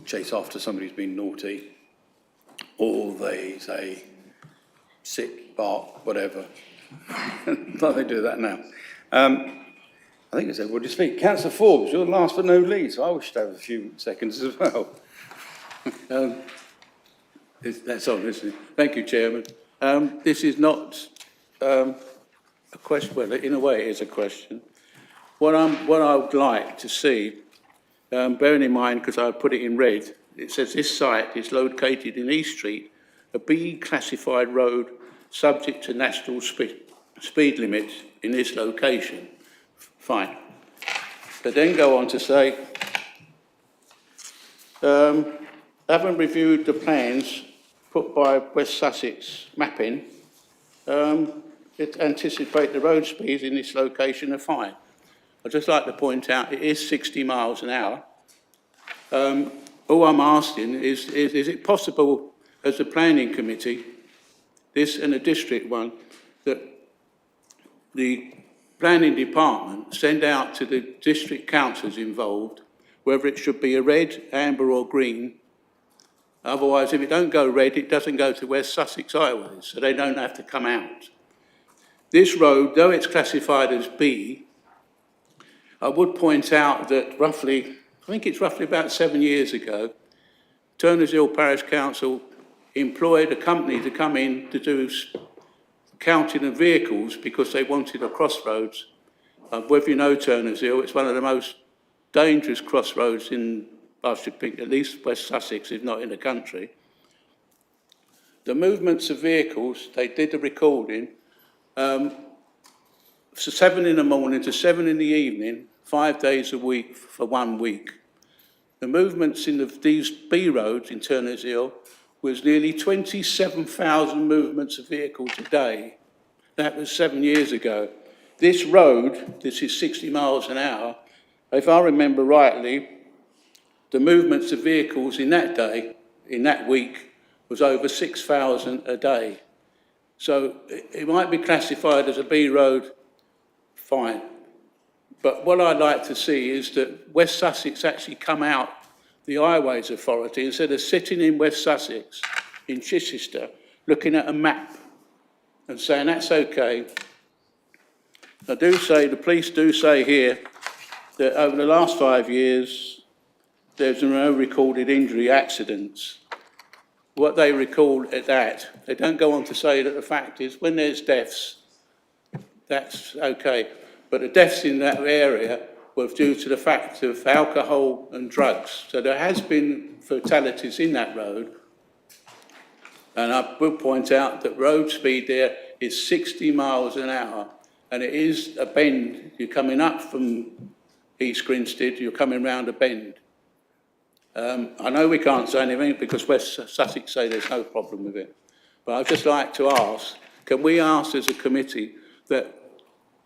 chase after somebody who's been naughty, or they say, sit, bark, whatever. Like they do that now. I think it's everybody to speak. Councillor Forbes, you're last but no least, so I wish to have a few seconds as well. That's on, isn't it? Thank you, Chairman. This is not a question, well, in a way it is a question. What I would like to see, bearing in mind, because I put it in red, it says this site is located in East Street, a B classified road subject to national speed limits in this location. Fine. But then go on to say, haven't reviewed the plans put by West Sussex Mapping, it anticipate the road speeds in this location are fine. I'd just like to point out it is 60 miles an hour. All I'm asking is it possible as a planning committee, this and a district one, that the planning department send out to the district councils involved whether it should be a red, amber or green. Otherwise, if it don't go red, it doesn't go to West Sussex Highways, so they don't have to come out. This road, though it's classified as B, I would point out that roughly, I think it's roughly about 7 years ago, Turners Hill Parish Council employed a company to come in to do counting of vehicles because they wanted a crossroads. Whether you know Turners Hill, it's one of the most dangerous crossroads in, I should think, at least West Sussex, if not in the country. The movements of vehicles, they did the recording, so 7 in the morning to 7 in the evening, 5 days a week for 1 week. The movements in these B roads in Turners Hill was nearly 27,000 movements of vehicles a day. That was 7 years ago. This road, this is 60 miles an hour, if I remember rightly, the movements of vehicles in that day, in that week, was over 6,000 a day. So it might be classified as a B road, fine. But what I'd like to see is that West Sussex actually come out the Highways Authority instead of sitting in West Sussex, in Chichester, looking at a map and saying that's okay. I do say, the police do say here that over the last 5 years, there's no recorded injury accidents. What they record at that, they don't go on to say that the fact is when there's deaths, that's okay. But the deaths in that area were due to the fact of alcohol and drugs. So there has been fatalities in that road. And I will point out that road speed there is 60 miles an hour. And it is a bend. You're coming up from East Grinstead, you're coming round a bend. I know we can't say anything because West Sussex say there's no problem with it. But I'd just like to ask, can we ask as a committee that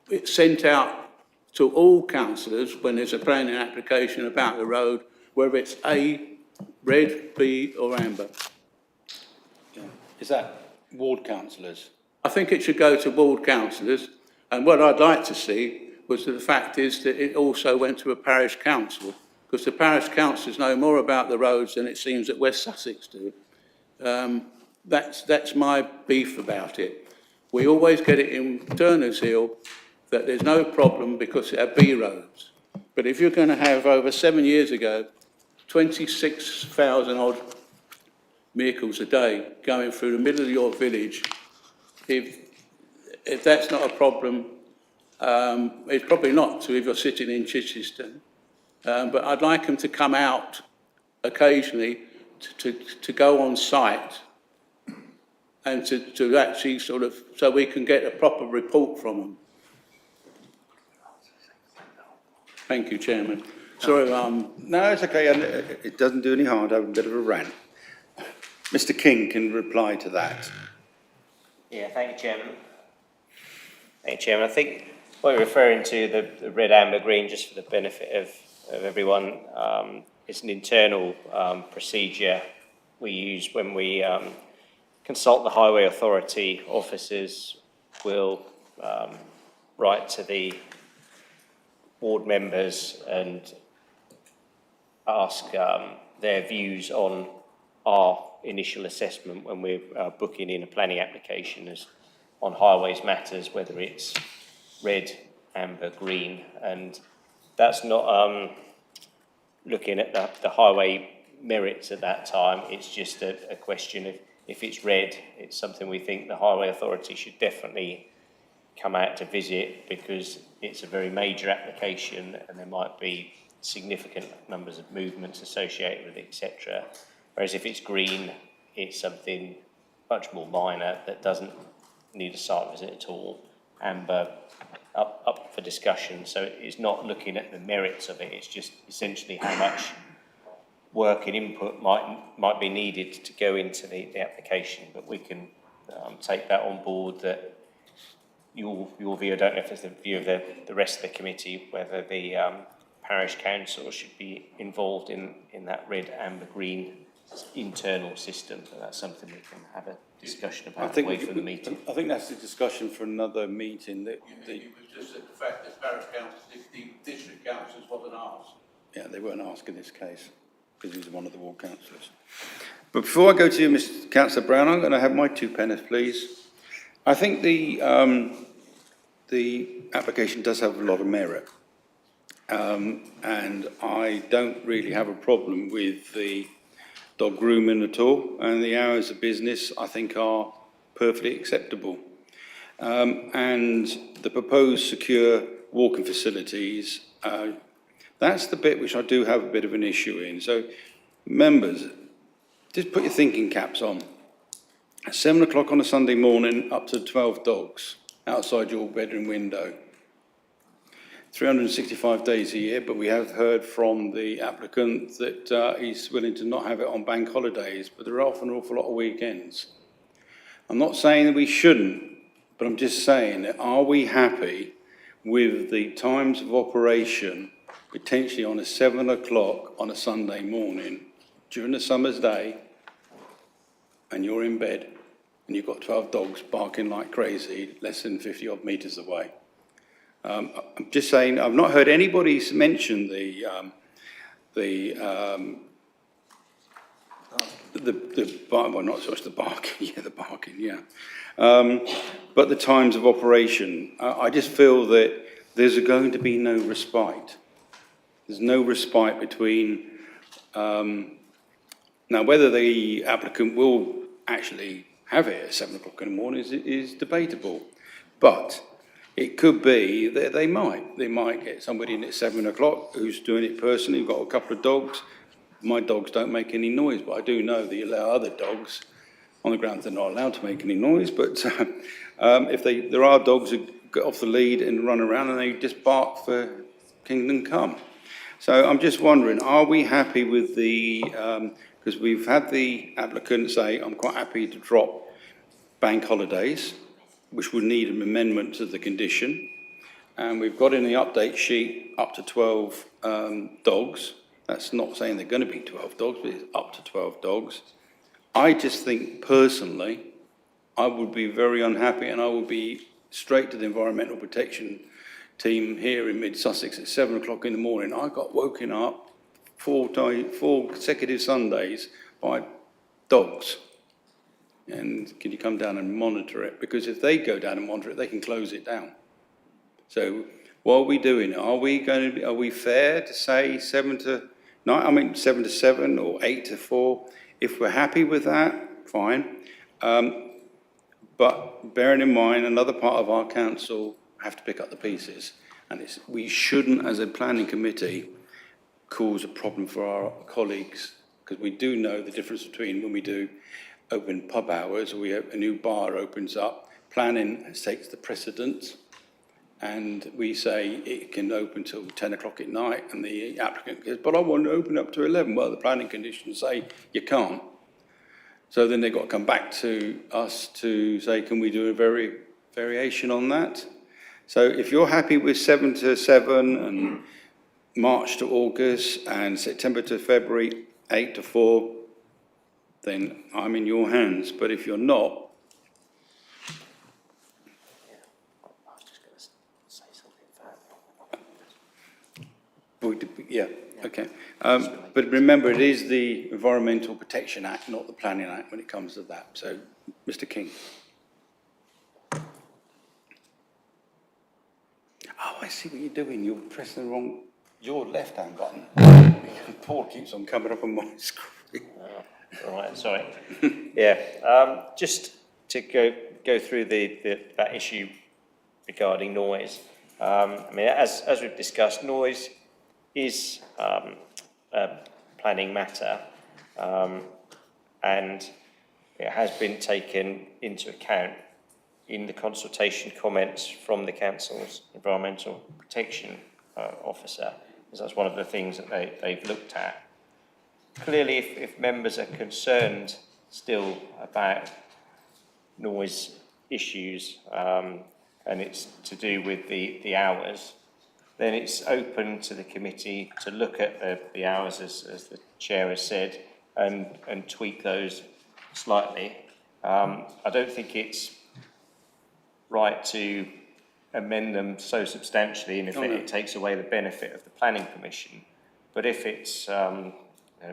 it's sent out to all councillors when there's a planning application about the road, whether it's A, red, B or amber? Yeah. Is that ward councillors? I think it should go to ward councillors. And what I'd like to see was that the fact is that it also went to a parish council, because the parish councillors know more about the roads than it seems that West Sussex do. That's my beef about it. We always get it in Turners Hill that there's no problem because they have B roads. But if you're going to have over 7 years ago, 26,000 odd vehicles a day going through the middle of your village, if that's not a problem, it's probably not to if you're sitting in Chichester. But I'd like them to come out occasionally to go on site and to actually sort of, so we can get a proper report from them. Thank you, Chairman. Sorry, No, it's okay, and it doesn't do any harm to have a bit of a rant. Mr. King can reply to that. Yeah, thank you, Chairman. Thank you, Chairman. I think what you're referring to, the red, amber, green, just for the benefit of everyone, it's an internal procedure we use when we consult the Highway Authority. Officers will write to the board members and ask their views on our initial assessment when we're booking in a planning application as on highways matters, whether it's red, amber, green, and that's not looking at the highway merits at that time. It's just a question of if it's red, it's something we think the highway authority should definitely come out to visit because it's a very major application and there might be significant numbers of movements associated with it, etc. Whereas if it's green, it's something much more minor that doesn't need a site visit at all. Amber, up for discussion. So it's not looking at the merits of it, it's just essentially how much work and input might be needed to go into the application. But we can take that on board, that your view, I don't know if it's the view of the rest of the committee, whether the parish council should be involved in that red, amber, green internal system. So that's something we can have a discussion about away from the meeting. I think that's a discussion for another meeting. It was just the fact that parish councils, the district councils wasn't asked. Yeah, they weren't asked in this case because he's one of the ward councillors. But before I go to you, Mr. Councillor Brown, I'm going to have my 2 pence, please. I think the application does have a lot of merit. And I don't really have a problem with the dog grooming at all, and the hours of business I think are perfectly acceptable. And the proposed secure walking facilities, that's the bit which I do have a bit of an issue in. So members, just put your thinking caps on. At 7 o'clock on a Sunday morning, up to 12 dogs outside your bedroom window. 365 days a year, but we have heard from the applicant that he's willing to not have it on bank holidays, but there are often an awful lot of weekends. I'm not saying that we shouldn't, but I'm just saying that are we happy with the times of operation potentially on a 7 o'clock on a Sunday morning during a summer's day and you're in bed and you've got 12 dogs barking like crazy less than 50 odd metres away? I'm just saying, I've not heard anybody mention the well, not so much the barking, yeah, the barking, yeah. But the times of operation. I just feel that there's going to be no respite. There's no respite between, now whether the applicant will actually have it at 7 o'clock in the morning is debatable. But it could be that they might get somebody in at 7 o'clock who's doing it personally, who've got a couple of dogs. My dogs don't make any noise, but I do know that you allow other dogs on the grounds they're not allowed to make any noise. But if there are dogs who get off the lead and run around and they just bark for kingdom come. So I'm just wondering, are we happy with the, because we've had the applicant say, I'm quite happy to drop bank holidays, which would need an amendment to the condition. And we've got in the update sheet up to 12 dogs. That's not saying they're going to be 12 dogs, but it's up to 12 dogs. I just think personally, I would be very unhappy and I would be straight to the environmental protection team here in Mid Sussex at 7 o'clock in the morning. I got woken up 4 consecutive Sundays by dogs. And can you come down and monitor it? Because if they go down and monitor it, they can close it down. So what are we doing? Are we fair to say 7 to 7 or 8 to 4? If we're happy with that, fine. But bearing in mind, another part of our council have to pick up the pieces. And we shouldn't, as a planning committee, cause a problem for our colleagues, because we do know the difference between when we do open pub hours, or we have a new bar opens up, planning takes the precedent, and we say it can open till 10 o'clock at night, and the applicant goes, but I want to open up to 11. Well, the planning conditions say you can't. So then they've got to come back to us to say, can we do a variation on that? So if you're happy with 7 to 7 and March to August and September to February, 8 to 4, then I'm in your hands. But if you're not, Yeah, okay. But remember, it is the Environmental Protection Act, not the Planning Act, when it comes to that. So, Mr. King. Oh, I see what you're doing. You're pressing the wrong, your left-hand button. Paul keeps on coming up on my screen. Right, sorry. Yeah, just to go through that issue regarding noise. I mean, as we've discussed, noise is a planning matter, and it has been taken into account in the consultation comments from the council's environmental protection officer, because that's one of the things that they've looked at. Clearly, if members are concerned still about noise issues, and it's to do with the hours, then it's open to the committee to look at the hours, as the chair has said, and tweak those slightly. I don't think it's right to amend them so substantially, and if it takes away the benefit of the planning commission. But if it's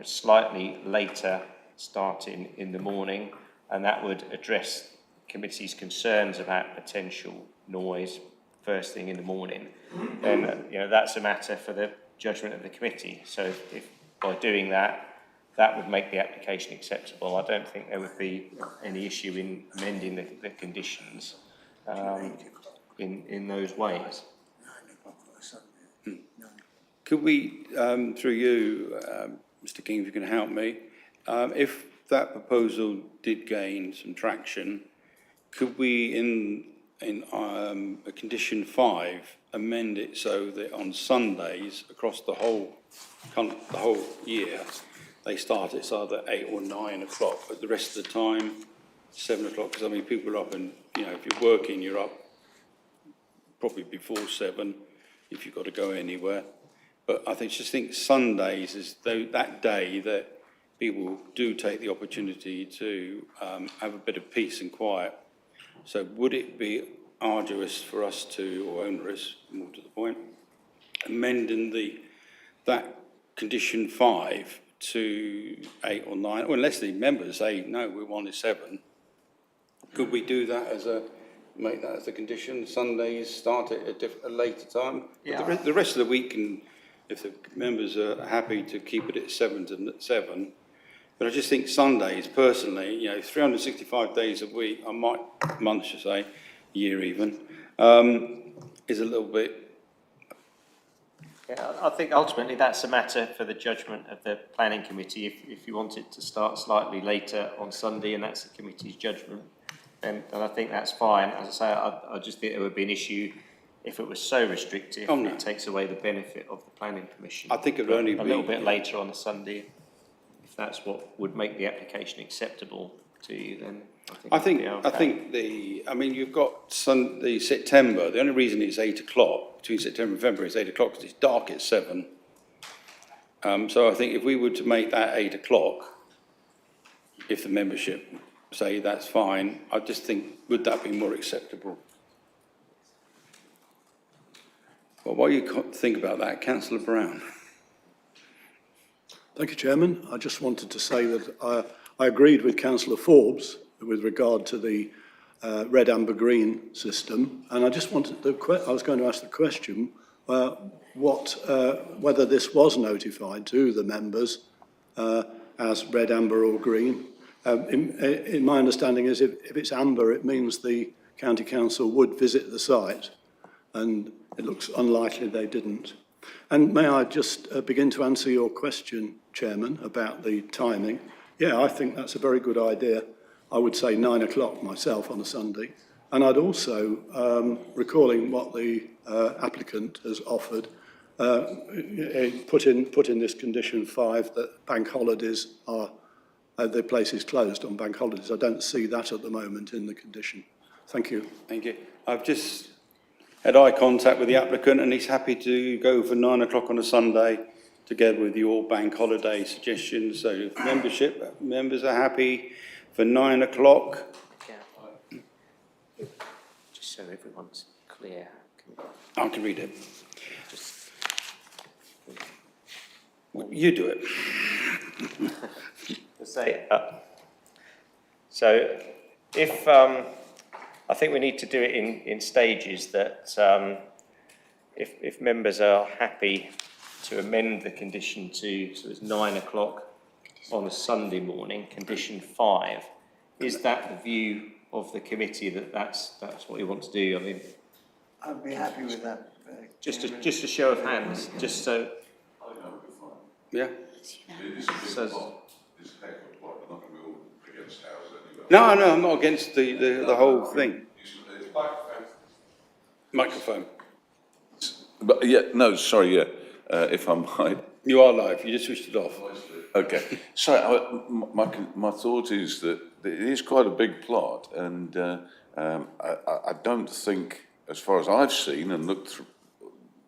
slightly later starting in the morning, and that would address committee's concerns about potential noise first thing in the morning, then that's a matter for the judgment of the committee. So if by doing that, that would make the application acceptable, I don't think there would be any issue in amending the conditions in those ways. Could we, through you, Mr. King, if you can help me, if that proposal did gain some traction, could we, in a condition 5, amend it so that on Sundays across the whole year, they start at either 8 or 9 o'clock, but the rest of the time, 7 o'clock? Because I mean, people are up, and if you're working, you're up probably before 7 if you've got to go anywhere. But I just think Sundays is that day that people do take the opportunity to have a bit of peace and quiet. So would it be arduous for us to, or onerous, more to the point, amending that condition 5 to 8 or 9, or unless the members say, no, we want it 7, could we do that make that as a condition? Sundays start at a later time? Yeah. But the rest of the week, if the members are happy to keep it at 7, but I just think Sundays, personally, 365 days a week, month should say, year even, is a little bit. Yeah, I think ultimately that's a matter for the judgment of the planning committee. If you want it to start slightly later on Sunday, and that's the committee's judgment, then I think that's fine. As I say, I just think there would be an issue if it was so restrictive. It takes away the benefit of the planning commission. I think it would only be a little bit later on a Sunday. If that's what would make the application acceptable to you, then I think you've got Sunday, September. The only reason it's 8 o'clock between September and February is 8 o'clock because it's dark at 7. So I think if we were to make that 8 o'clock, if the membership say that's fine, I just think, would that be more acceptable? Well, what do you think about that, Councillor Brown? Thank you, Chairman. I just wanted to say that I agreed with Councillor Forbes with regard to the red, amber, green system, and I just wanted I was going to ask the question whether this was notified to the members as red, amber, or green. In my understanding is if it's amber, it means the County Council would visit the site, and it looks unlikely they didn't. And may I just begin to answer your question, Chairman, about the timing? Yeah, I think that's a very good idea. I would say 9 o'clock myself on a Sunday. And I'd also, recalling what the applicant has offered, put in this condition 5 that bank holidays the place is closed on bank holidays. I don't see that at the moment in the condition. Thank you. Thank you. I've just had eye contact with the applicant, and he's happy to go for 9 o'clock on a Sunday, together with your bank holiday suggestions. So if members are happy for 9 o'clock. Just so everyone's clear. I can read it. You do it. So if, I think we need to do it in stages that if members are happy to amend the condition to, so it's 9 o'clock on a Sunday morning, condition 5, is that the view of the committee that that's what you want to do? I mean, I'd be happy with that. just a show of hands, just so. Yeah. So, No, I'm not against the whole thing. Microphone. But yeah, no, sorry, yeah, if I might. You are live, you just switched it off. Okay, so my thought is that it is quite a big plot, and I don't think, as far as I've seen and looked through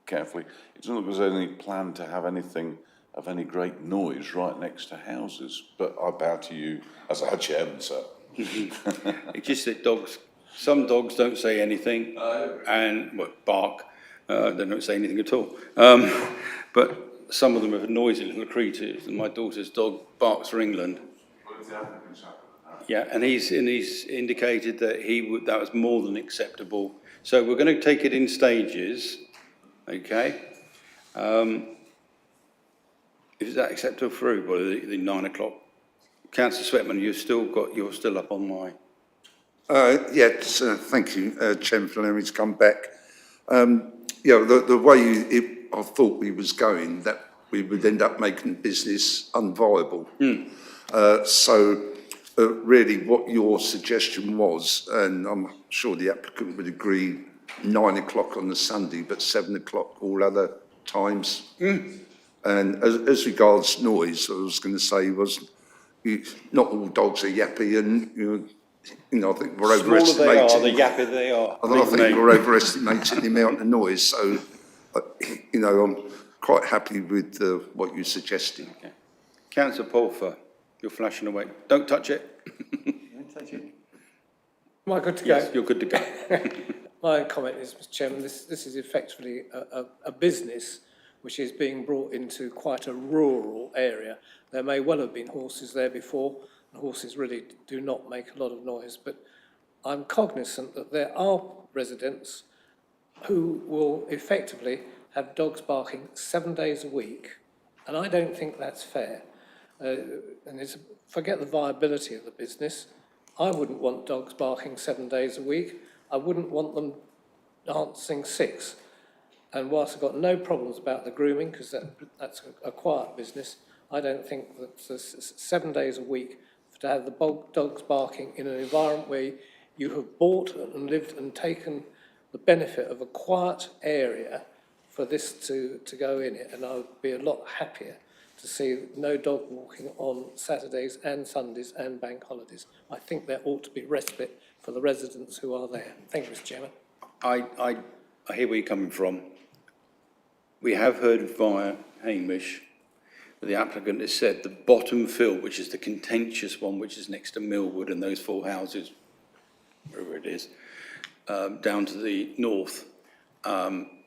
carefully, it doesn't look as though there's any plan to have anything of any great noise right next to houses. But I bow to you as our chairman, sir. It's just that some dogs don't say anything and bark. They don't say anything at all. But some of them are noisy little creatures, and my daughter's dog barks for England. Yeah, and he's indicated that that was more than acceptable. So we're going to take it in stages, okay? Is that acceptable for everybody, the 9 o'clock? Councillor Sweatman, you're still up on my... Yes, thank you, Chairman, for allowing me to come back. The way I thought we was going, that we would end up making business unviable. Really what your suggestion was, and I'm sure the applicant would agree, 9 o'clock on the Sunday, but 7 o'clock all other times. And as regards noise, I was going to say not all dogs are yappy, and I think we're overestimating. Smaller they are, the yappier they are. I think we're overestimating the amount of noise. So, I'm quite happy with what you're suggesting. Okay. Councillor Pulfer, you're flashing away. Don't touch it. Don't touch it. Am I good to go? Yes, you're good to go. My comment is, Mr. Chairman, this is effectively a business which is being brought into quite a rural area. There may well have been horses there before, and horses really do not make a lot of noise, but I'm cognizant that there are residents who will effectively have dogs barking 7 days a week, and I don't think that's fair. Forget the viability of the business. I wouldn't want dogs barking 7 days a week. I wouldn't want them dancing 6. And whilst I've got no problems about the grooming, because that's a quiet business, I don't think that 7 days a week to have the dogs barking in an environment where you have bought and lived and taken the benefit of a quiet area for this to go in it. And I would be a lot happier to see no dog walking on Saturdays and Sundays and bank holidays. I think there ought to be respite for the residents who are there. Thank you, Mr. Chairman. I hear where you're coming from. We have heard via Hamish that the applicant has said the bottom field, which is the contentious one, which is next to Millwood and those 4 houses, wherever it is, down to the north,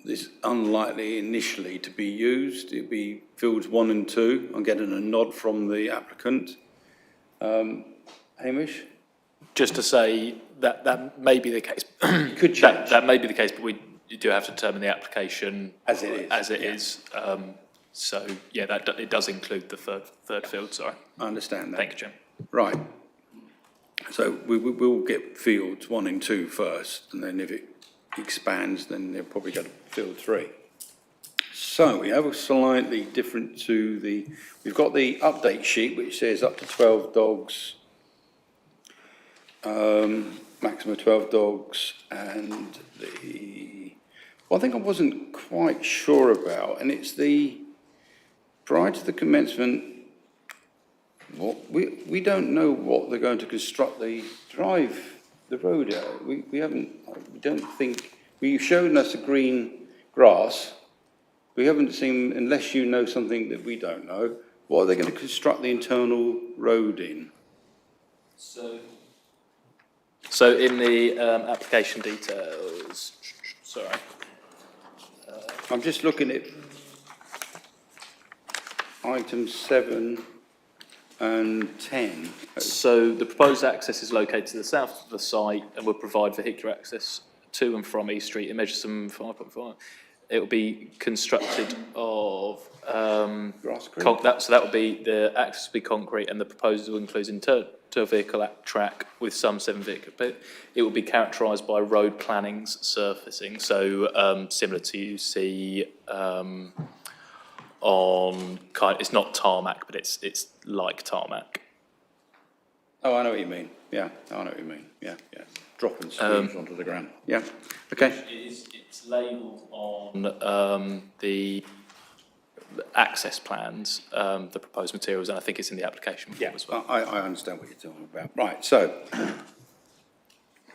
is unlikely initially to be used. It'd be fields 1 and 2. I'm getting a nod from the applicant. Hamish? Just to say that may be the case. Could change. That may be the case, but you do have to determine the application as it is. So yeah, it does include the third field. Sorry. I understand that. Thank you, Jim. Right. So we'll get fields 1 and 2 first, and then if it expands, then they'll probably go to field 3. So we have a slightly different we've got the update sheet, which says up to 12 dogs, maximum 12 dogs, and the one thing I wasn't quite sure about, and it's prior to the commencement, we don't know what they're going to construct the road out. We don't think, you've shown us the green grass. We haven't seen, unless you know something that we don't know, what are they going to construct the internal road in? So in the application details, sorry. I'm just looking at items 7 and 10. So the proposed access is located to the south of the site and will provide vehicular access to and from East Street. It measures some 5.5. It will be constructed of, so that will be, the access will be concrete, and the proposal includes internal vehicle track with some 7 vehicle. But it will be characterised by road planning's surfacing, so similar to you see on it's not tarmac, but it's like tarmac. Oh, I know what you mean. Yeah, I know what you mean. Yeah. Drop and squeeze onto the ground. Yeah, okay. It's labelled on the access plans, the proposed materials, and I think it's in the application form as well. I understand what you're talking about. Right, so,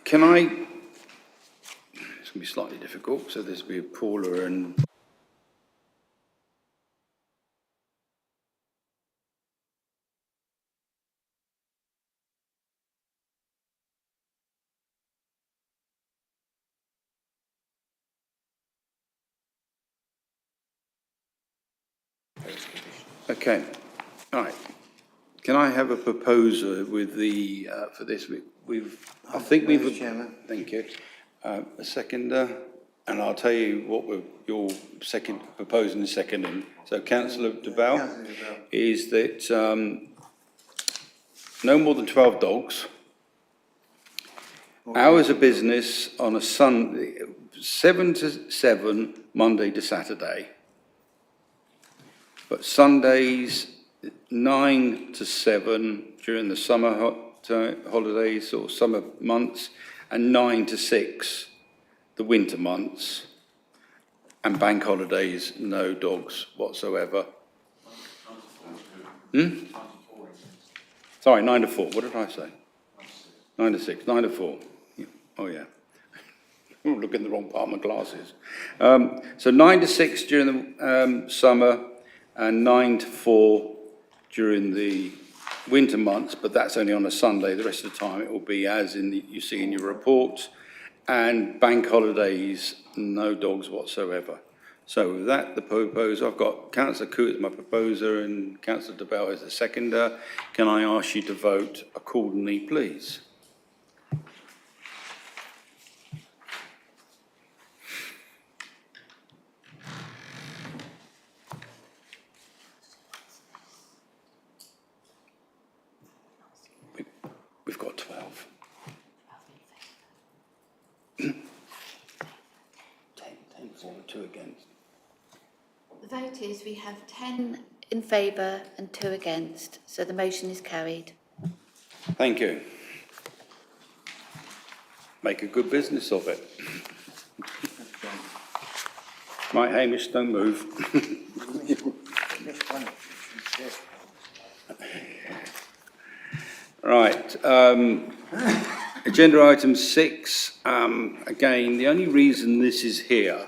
can I, it's going to be slightly difficult, so this will be Paula and... Okay, all right. Can I have a proposer with the, for this? I think we've... Mr. Chairman. Thank you. A seconder, and I'll tell you what you're proposing and seconding. So Councillor DeVal is that no more than 12 dogs, hours of business on a Sunday, 7 to 7, Monday to Saturday. But Sundays, 9 to 7 during the summer holidays or summer months, and 9 to 6 the winter months, and bank holidays, no dogs whatsoever. Sorry, 9 to 4. What did I say? 9 to 6. 9 to 4. Yeah. Oh, yeah. I'm looking in the wrong part of my glasses. So 9 to 6 during the summer, and 9 to 4 during the winter months, but that's only on a Sunday. The rest of the time it will be as you see in your report, and bank holidays, no dogs whatsoever. So with that, the proposer, I've got Councillor Coote as my proposer and Councillor DeBell as the seconder. Can I ask you to vote accordingly, please? We've got 12. 10 for, 2 against. The vote is we have 10 in favour and 2 against, so the motion is carried. Thank you. Make a good business of it. Right, Hamish, don't move. Right, agenda item 6, again, the only reason this is here,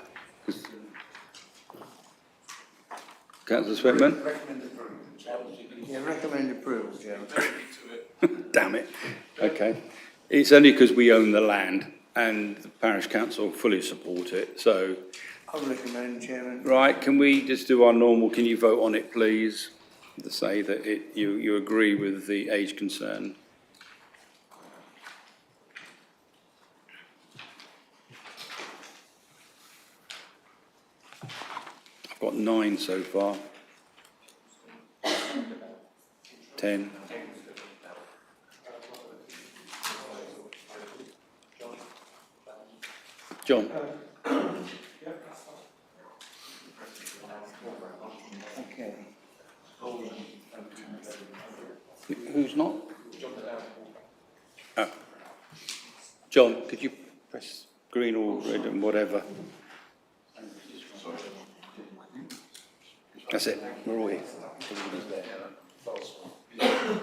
Councillor Swetman? Yeah, recommend approval, Chairman. Damn it, okay. It's only because we own the land and the parish council fully support it, so. I recommend, Chairman. Right, can we just do our normal, can you vote on it, please? To say that you agree with the age concern. I've got 9 so far. 10. John. Okay. Who's not? Oh. John, could you press green or red and whatever? That's it, we're all here.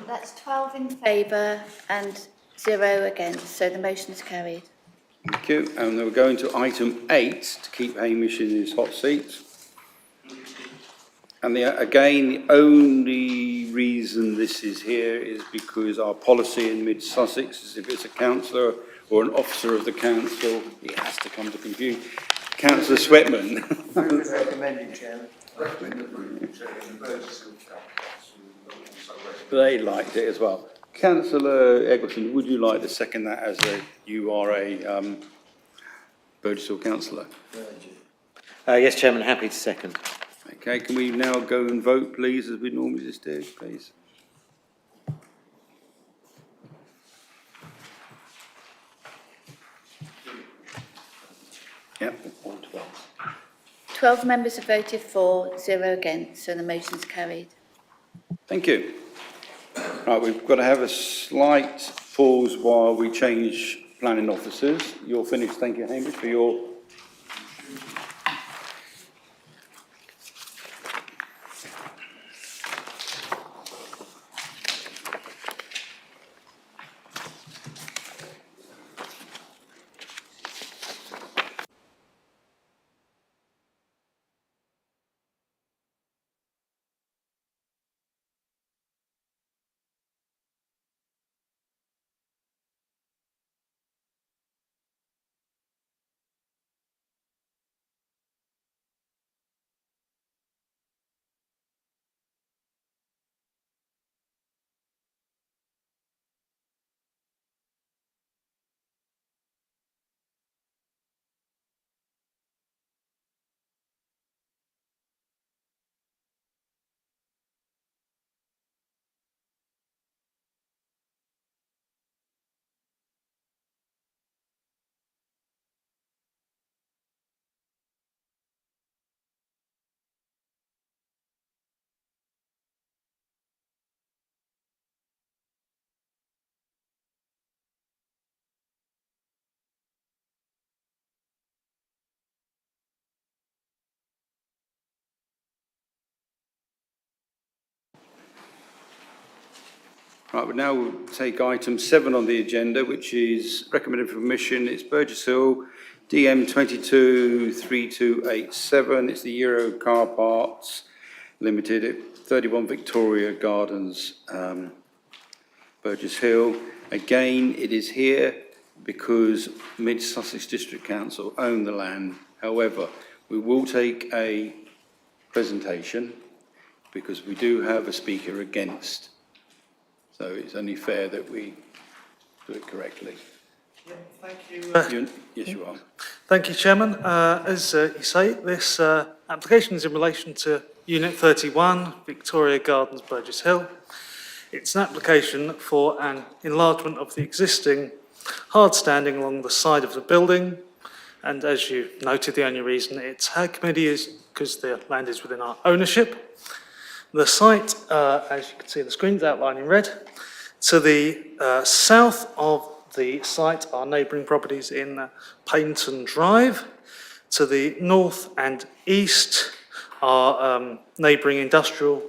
That's 12 in favour and 0 against, so the motion is carried. Thank you, and then we're going to item 8 to keep Hamish in his hot seat. And again, the only reason this is here is because our policy in Mid Sussex is if it's a councillor or an officer of the council, he has to come to compute. Councillor Swetman. Recommended, Chairman. They liked it as well. Councillor Eggleton, would you like to second that as you are a Burgess Hill councillor? Yes, Chairman, happy to second. Okay, can we now go and vote, please, as we normally just do, please? Yep. 12 members have voted for, 0 against, so the motion's carried. Thank you. Right, we've got to have a slight pause while we change planning officers. You're finished. Thank you, Hamish, for your... Right, we now will take item 7 on the agenda, which is recommended for permission. It's Burgess Hill, DM 223287. It's the Euro Car Parts Limited at 31 Victoria Gardens, Burgess Hill. Again, it is here because Mid Sussex District Council own the land. However, we will take a presentation because we do have a speaker against. So it's only fair that we do it correctly. Yeah, thank you. Yes, you are. Thank you, Chairman. As you say, this application is in relation to Unit 31, Victoria Gardens, Burgess Hill. It's an application for an enlargement of the existing hard standing along the side of the building. And as you noted, the only reason it's had committee is because the land is within our ownership. The site, as you can see on the screen, is outlined in red. To the south of the site are neighbouring properties in Paynton Drive. To the north and east are neighbouring industrial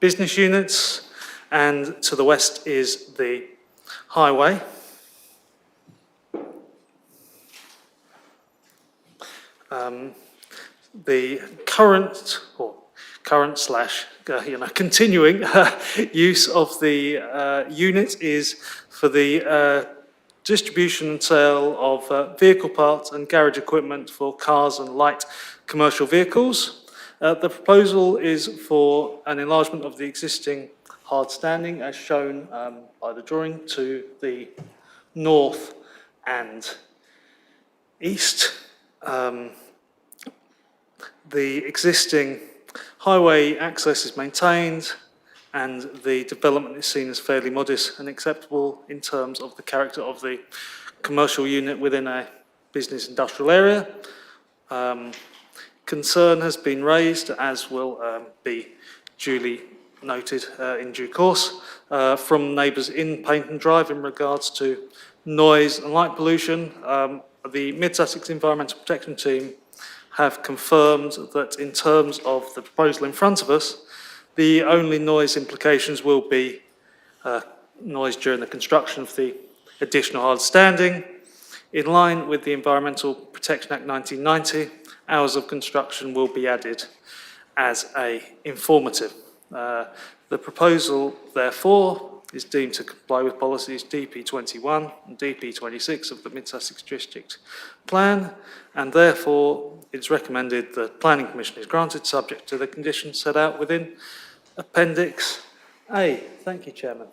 business units. And to the west is the highway. The continuing use of the unit is for the distribution and sale of vehicle parts and garage equipment for cars and light commercial vehicles. The proposal is for an enlargement of the existing hard standing as shown by the drawing to the north and east. The existing highway access is maintained and the development is seen as fairly modest and acceptable in terms of the character of the commercial unit within a business industrial area. Concern has been raised, as will be duly noted in due course, from neighbours in Paynton Drive in regards to noise and light pollution. The Mid Sussex Environmental Protection Team have confirmed that in terms of the proposal in front of us, the only noise implications will be noise during the construction of the additional hard standing. In line with the Environmental Protection Act 1990, hours of construction will be added as a informative. The proposal, therefore, is deemed to comply with policies DP21 and DP26 of the Mid Sussex District Plan, and therefore it's recommended the planning permission is granted subject to the conditions set out within Appendix A. Thank you, Chairman.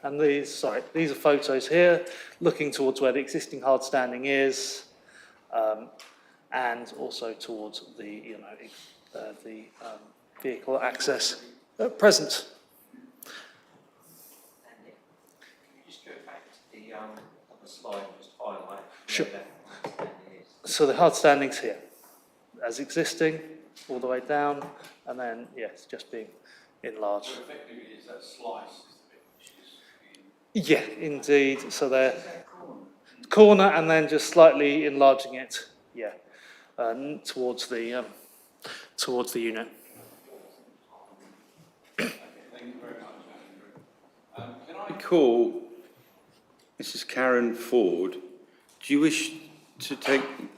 And these are photos here, looking towards where the existing hard standing is, and also towards the, vehicle access at present. Just go back to the other slide and just highlight. Sure. So the hard standing's here, as existing, all the way down, and then, yes, just being enlarged. So effectively, is that slice? Yeah, indeed. So they're corner and then just slightly enlarging it, yeah, towards the unit. Thank you very much, Andrew. Can I call Mrs. Karen Ford? Do you wish to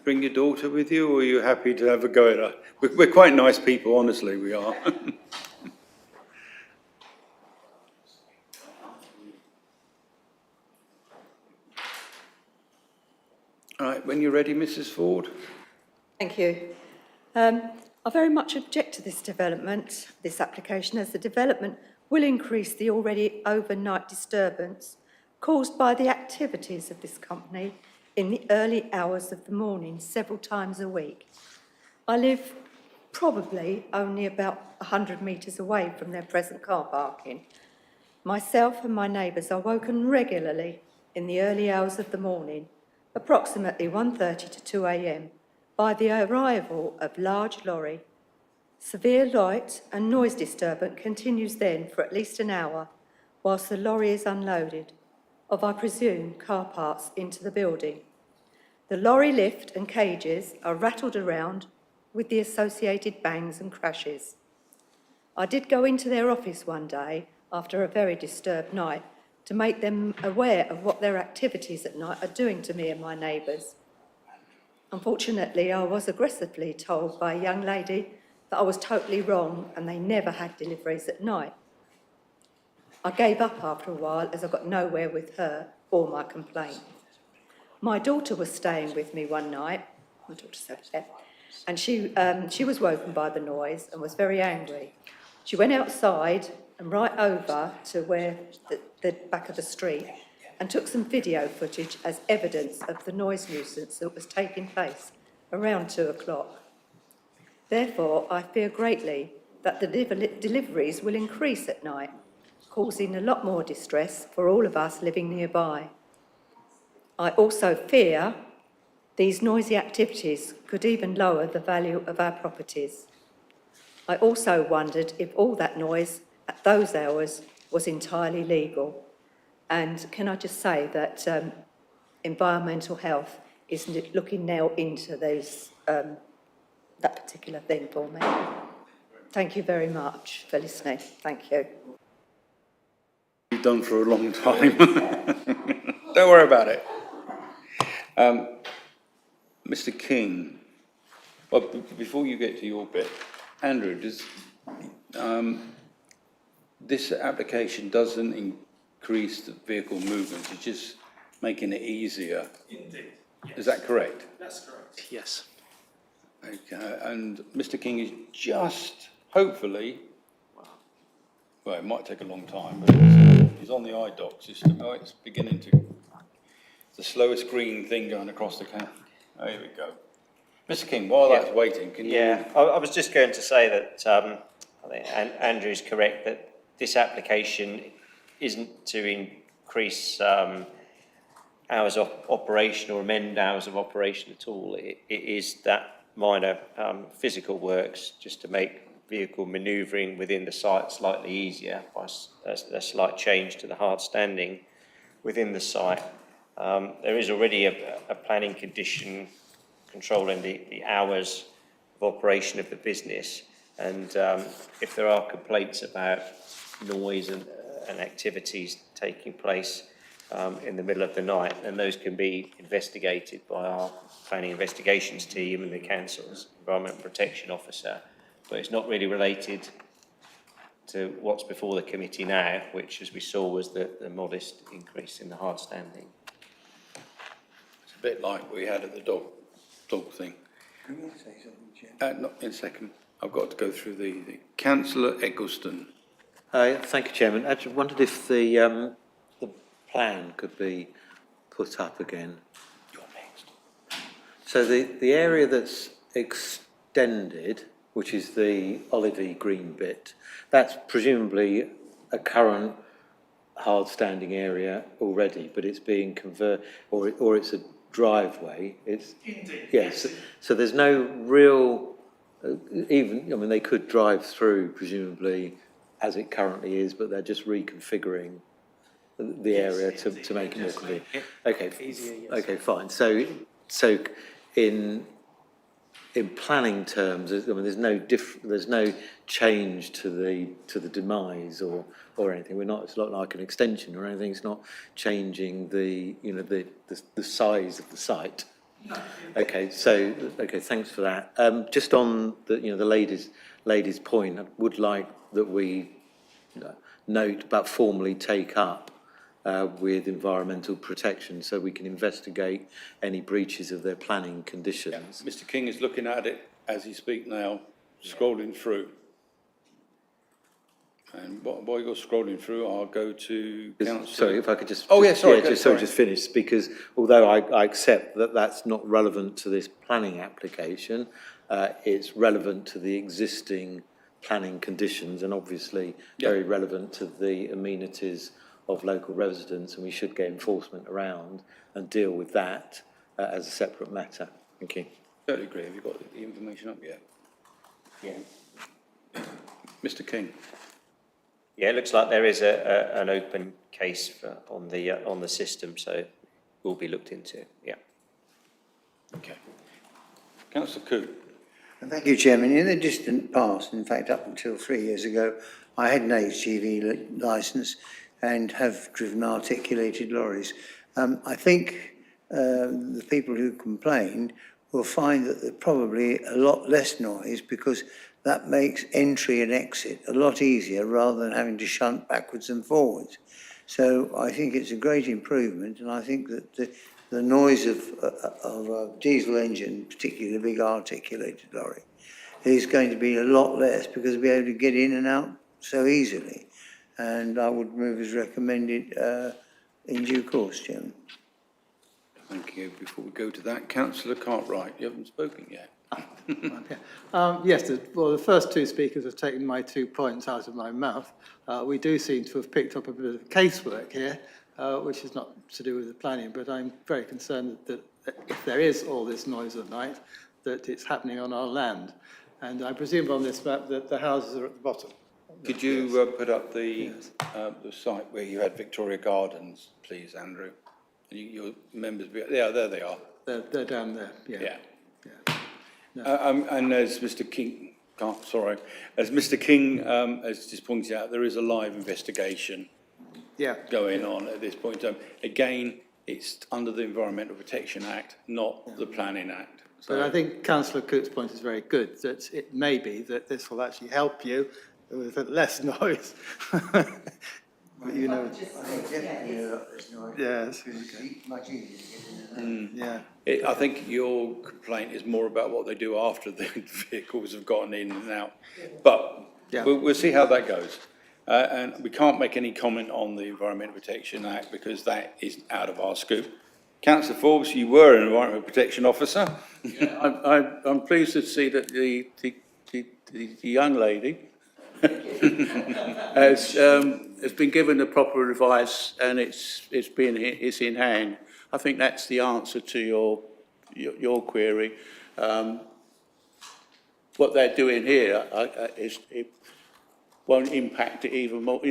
bring your daughter with you, or are you happy to have a go at her? We're quite nice people, honestly, we are. All right, when you're ready, Mrs. Ford. Thank you. I very much object to this development, this application, as the development will increase the already overnight disturbance caused by the activities of this company in the early hours of the morning, several times a week. I live probably only about 100 metres away from their present car parking. Myself and my neighbours are woken regularly in the early hours of the morning, approximately 1:30 to 2 a.m, by the arrival of large lorry. Severe light and noise disturbance continues then for at least an hour whilst the lorry is unloaded of, I presume, car parts into the building. The lorry lift and cages are rattled around with the associated bangs and crashes. I did go into their office one day after a very disturbed night to make them aware of what their activities at night are doing to me and my neighbours. Unfortunately, I was aggressively told by a young lady that I was totally wrong and they never had deliveries at night. I gave up after a while as I got nowhere with her or my complaint. My daughter was staying with me one night, my daughter's over there, and she was woken by the noise and was very angry. She went outside and right over to where the back of the street and took some video footage as evidence of the noise nuisance that was taking place around 2 o'clock. Therefore, I fear greatly that the deliveries will increase at night, causing a lot more distress for all of us living nearby. I also fear these noisy activities could even lower the value of our properties. I also wondered if all that noise at those hours was entirely legal. And can I just say that environmental health is looking now into those, that particular thing for me. Thank you very much for listening. Thank you. You've done for a long time. Don't worry about it. Mr. King, well, before you get to your bit, Andrew, does this application doesn't increase the vehicle movement, it's just making it easier? Indeed. Yes. Is that correct? That's correct, yes. Okay, and Mr. King is just, hopefully, well, it might take a long time, but he's on the iDoc system. Oh, it's beginning to, the slowest green thing going across the camp. Oh, here we go. Mr. King, while that's waiting, can you? Yeah, I was just going to say that I think Andrew's correct that this application isn't to increase hours of operation or amend hours of operation at all. It is that minor physical works just to make vehicle manoeuvring within the site slightly easier by a slight change to the hard standing within the site. There is already a planning condition controlling the hours of operation of the business, and if there are complaints about noise and activities taking place in the middle of the night, then those can be investigated by our planning investigations team and the council's environment protection officer. But it's not really related to what's before the committee now, which, as we saw, was the modest increase in the hard standing. It's a bit like we had at the dog thing. Not in a second. I've got to go through the Councillor Eccleston. Thank you, Chairman. I just wondered if the plan could be put up again. You're next. So the area that's extended, which is the olivey green bit, that's presumably a current hard-standing area already, but it's being converted, or it's a driveway. It's indeed. Yes. So there's no real, they could drive through presumably as it currently is, but they're just reconfiguring the area to make it more convenient. Okay. Easier, yes. Okay, fine. So in planning terms, there's no change to the demise or anything. It's not like an extension or anything. It's not changing the size of the site. No. Okay, thanks for that. Just on the lady's point, I would like that we note but formally take up with environmental protection so we can investigate any breaches of their planning conditions. Yeah. Mr. King is looking at it as he speaks now, scrolling through. And while you're scrolling through, I'll go to Councillor. Sorry, if I could just... Just finish, because although I accept that that's not relevant to this planning application, it's relevant to the existing planning conditions and obviously very relevant to the amenities of local residents, and we should get enforcement around and deal with that as a separate matter. Thank you. Totally agree. Have you got the information up yet? Yeah. Mr. King. Yeah, it looks like there is an open case on the system, so it will be looked into. Yeah. Okay. Councillor Coote. Thank you, Chairman. In the distant past, in fact, up until 3 years ago, I had an HGV licence and have driven articulated lorries. I think the people who complained will find that there's probably a lot less noise because that makes entry and exit a lot easier rather than having to shunt backwards and forwards. So I think it's a great improvement, and I think that the noise of a diesel engine, particularly a big articulated lorry, is going to be a lot less because we'll be able to get in and out so easily. And I would move as recommended in due course, Chairman. Thank you. Before we go to that, Councillor Cartwright, you haven't spoken yet. Yes, the first two speakers have taken my 2 points out of my mouth. We do seem to have picked up a bit of casework here, which is not to do with the planning, but I'm very concerned that if there is all this noise at night, that it's happening on our land. And I presume on this map that the houses are at the bottom. Could you put up the site where you had Victoria Gardens, please, Andrew? Your members, yeah, there they are. They're down there, yeah. No. And as Mr. King, as Mr. King has just pointed out, there is a live investigation going on at this point in time. Again, it's under the Environmental Protection Act, not the Planning Act. So, but I think Councillor Coote's point is very good, that it may be that this will actually help you with less noise. But you know, yes, much easier to get in. Yeah. I think your complaint is more about what they do after the vehicles have gotten in and out. But we'll see how that goes. And we can't make any comment on the Environmental Protection Act because that is out of our scope. Councillor Forbes, you were an Environmental Protection Officer. I'm pleased to see that the young lady has been given the proper advice and it's in hand. I think that's the answer to your query. What they're doing here it won't impact it even more.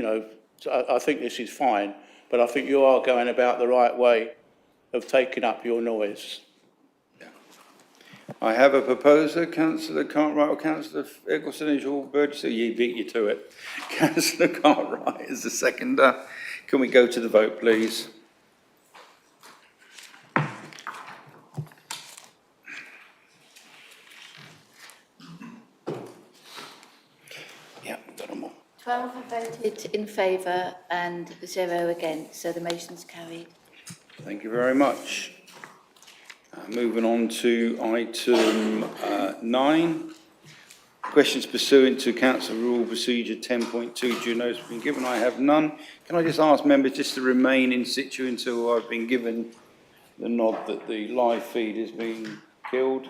So I think this is fine, but I think you are going about the right way of taking up your noise. I have a proposer, Councillor Cartwright or Councillor Eccleston, is your Burgess? He beat you to it. Councillor Cartwright is the seconder. Can we go to the vote, please? Yeah, got them all. 12 have voted in favour and 0 against, so the motion's carried. Thank you very much. Moving on to item 9. Questions pursuant to Council Rule Procedure 10.2. Due notice has been given. I have none. Can I just ask members just to remain in situ until I've been given the nod that the live feed is being killed?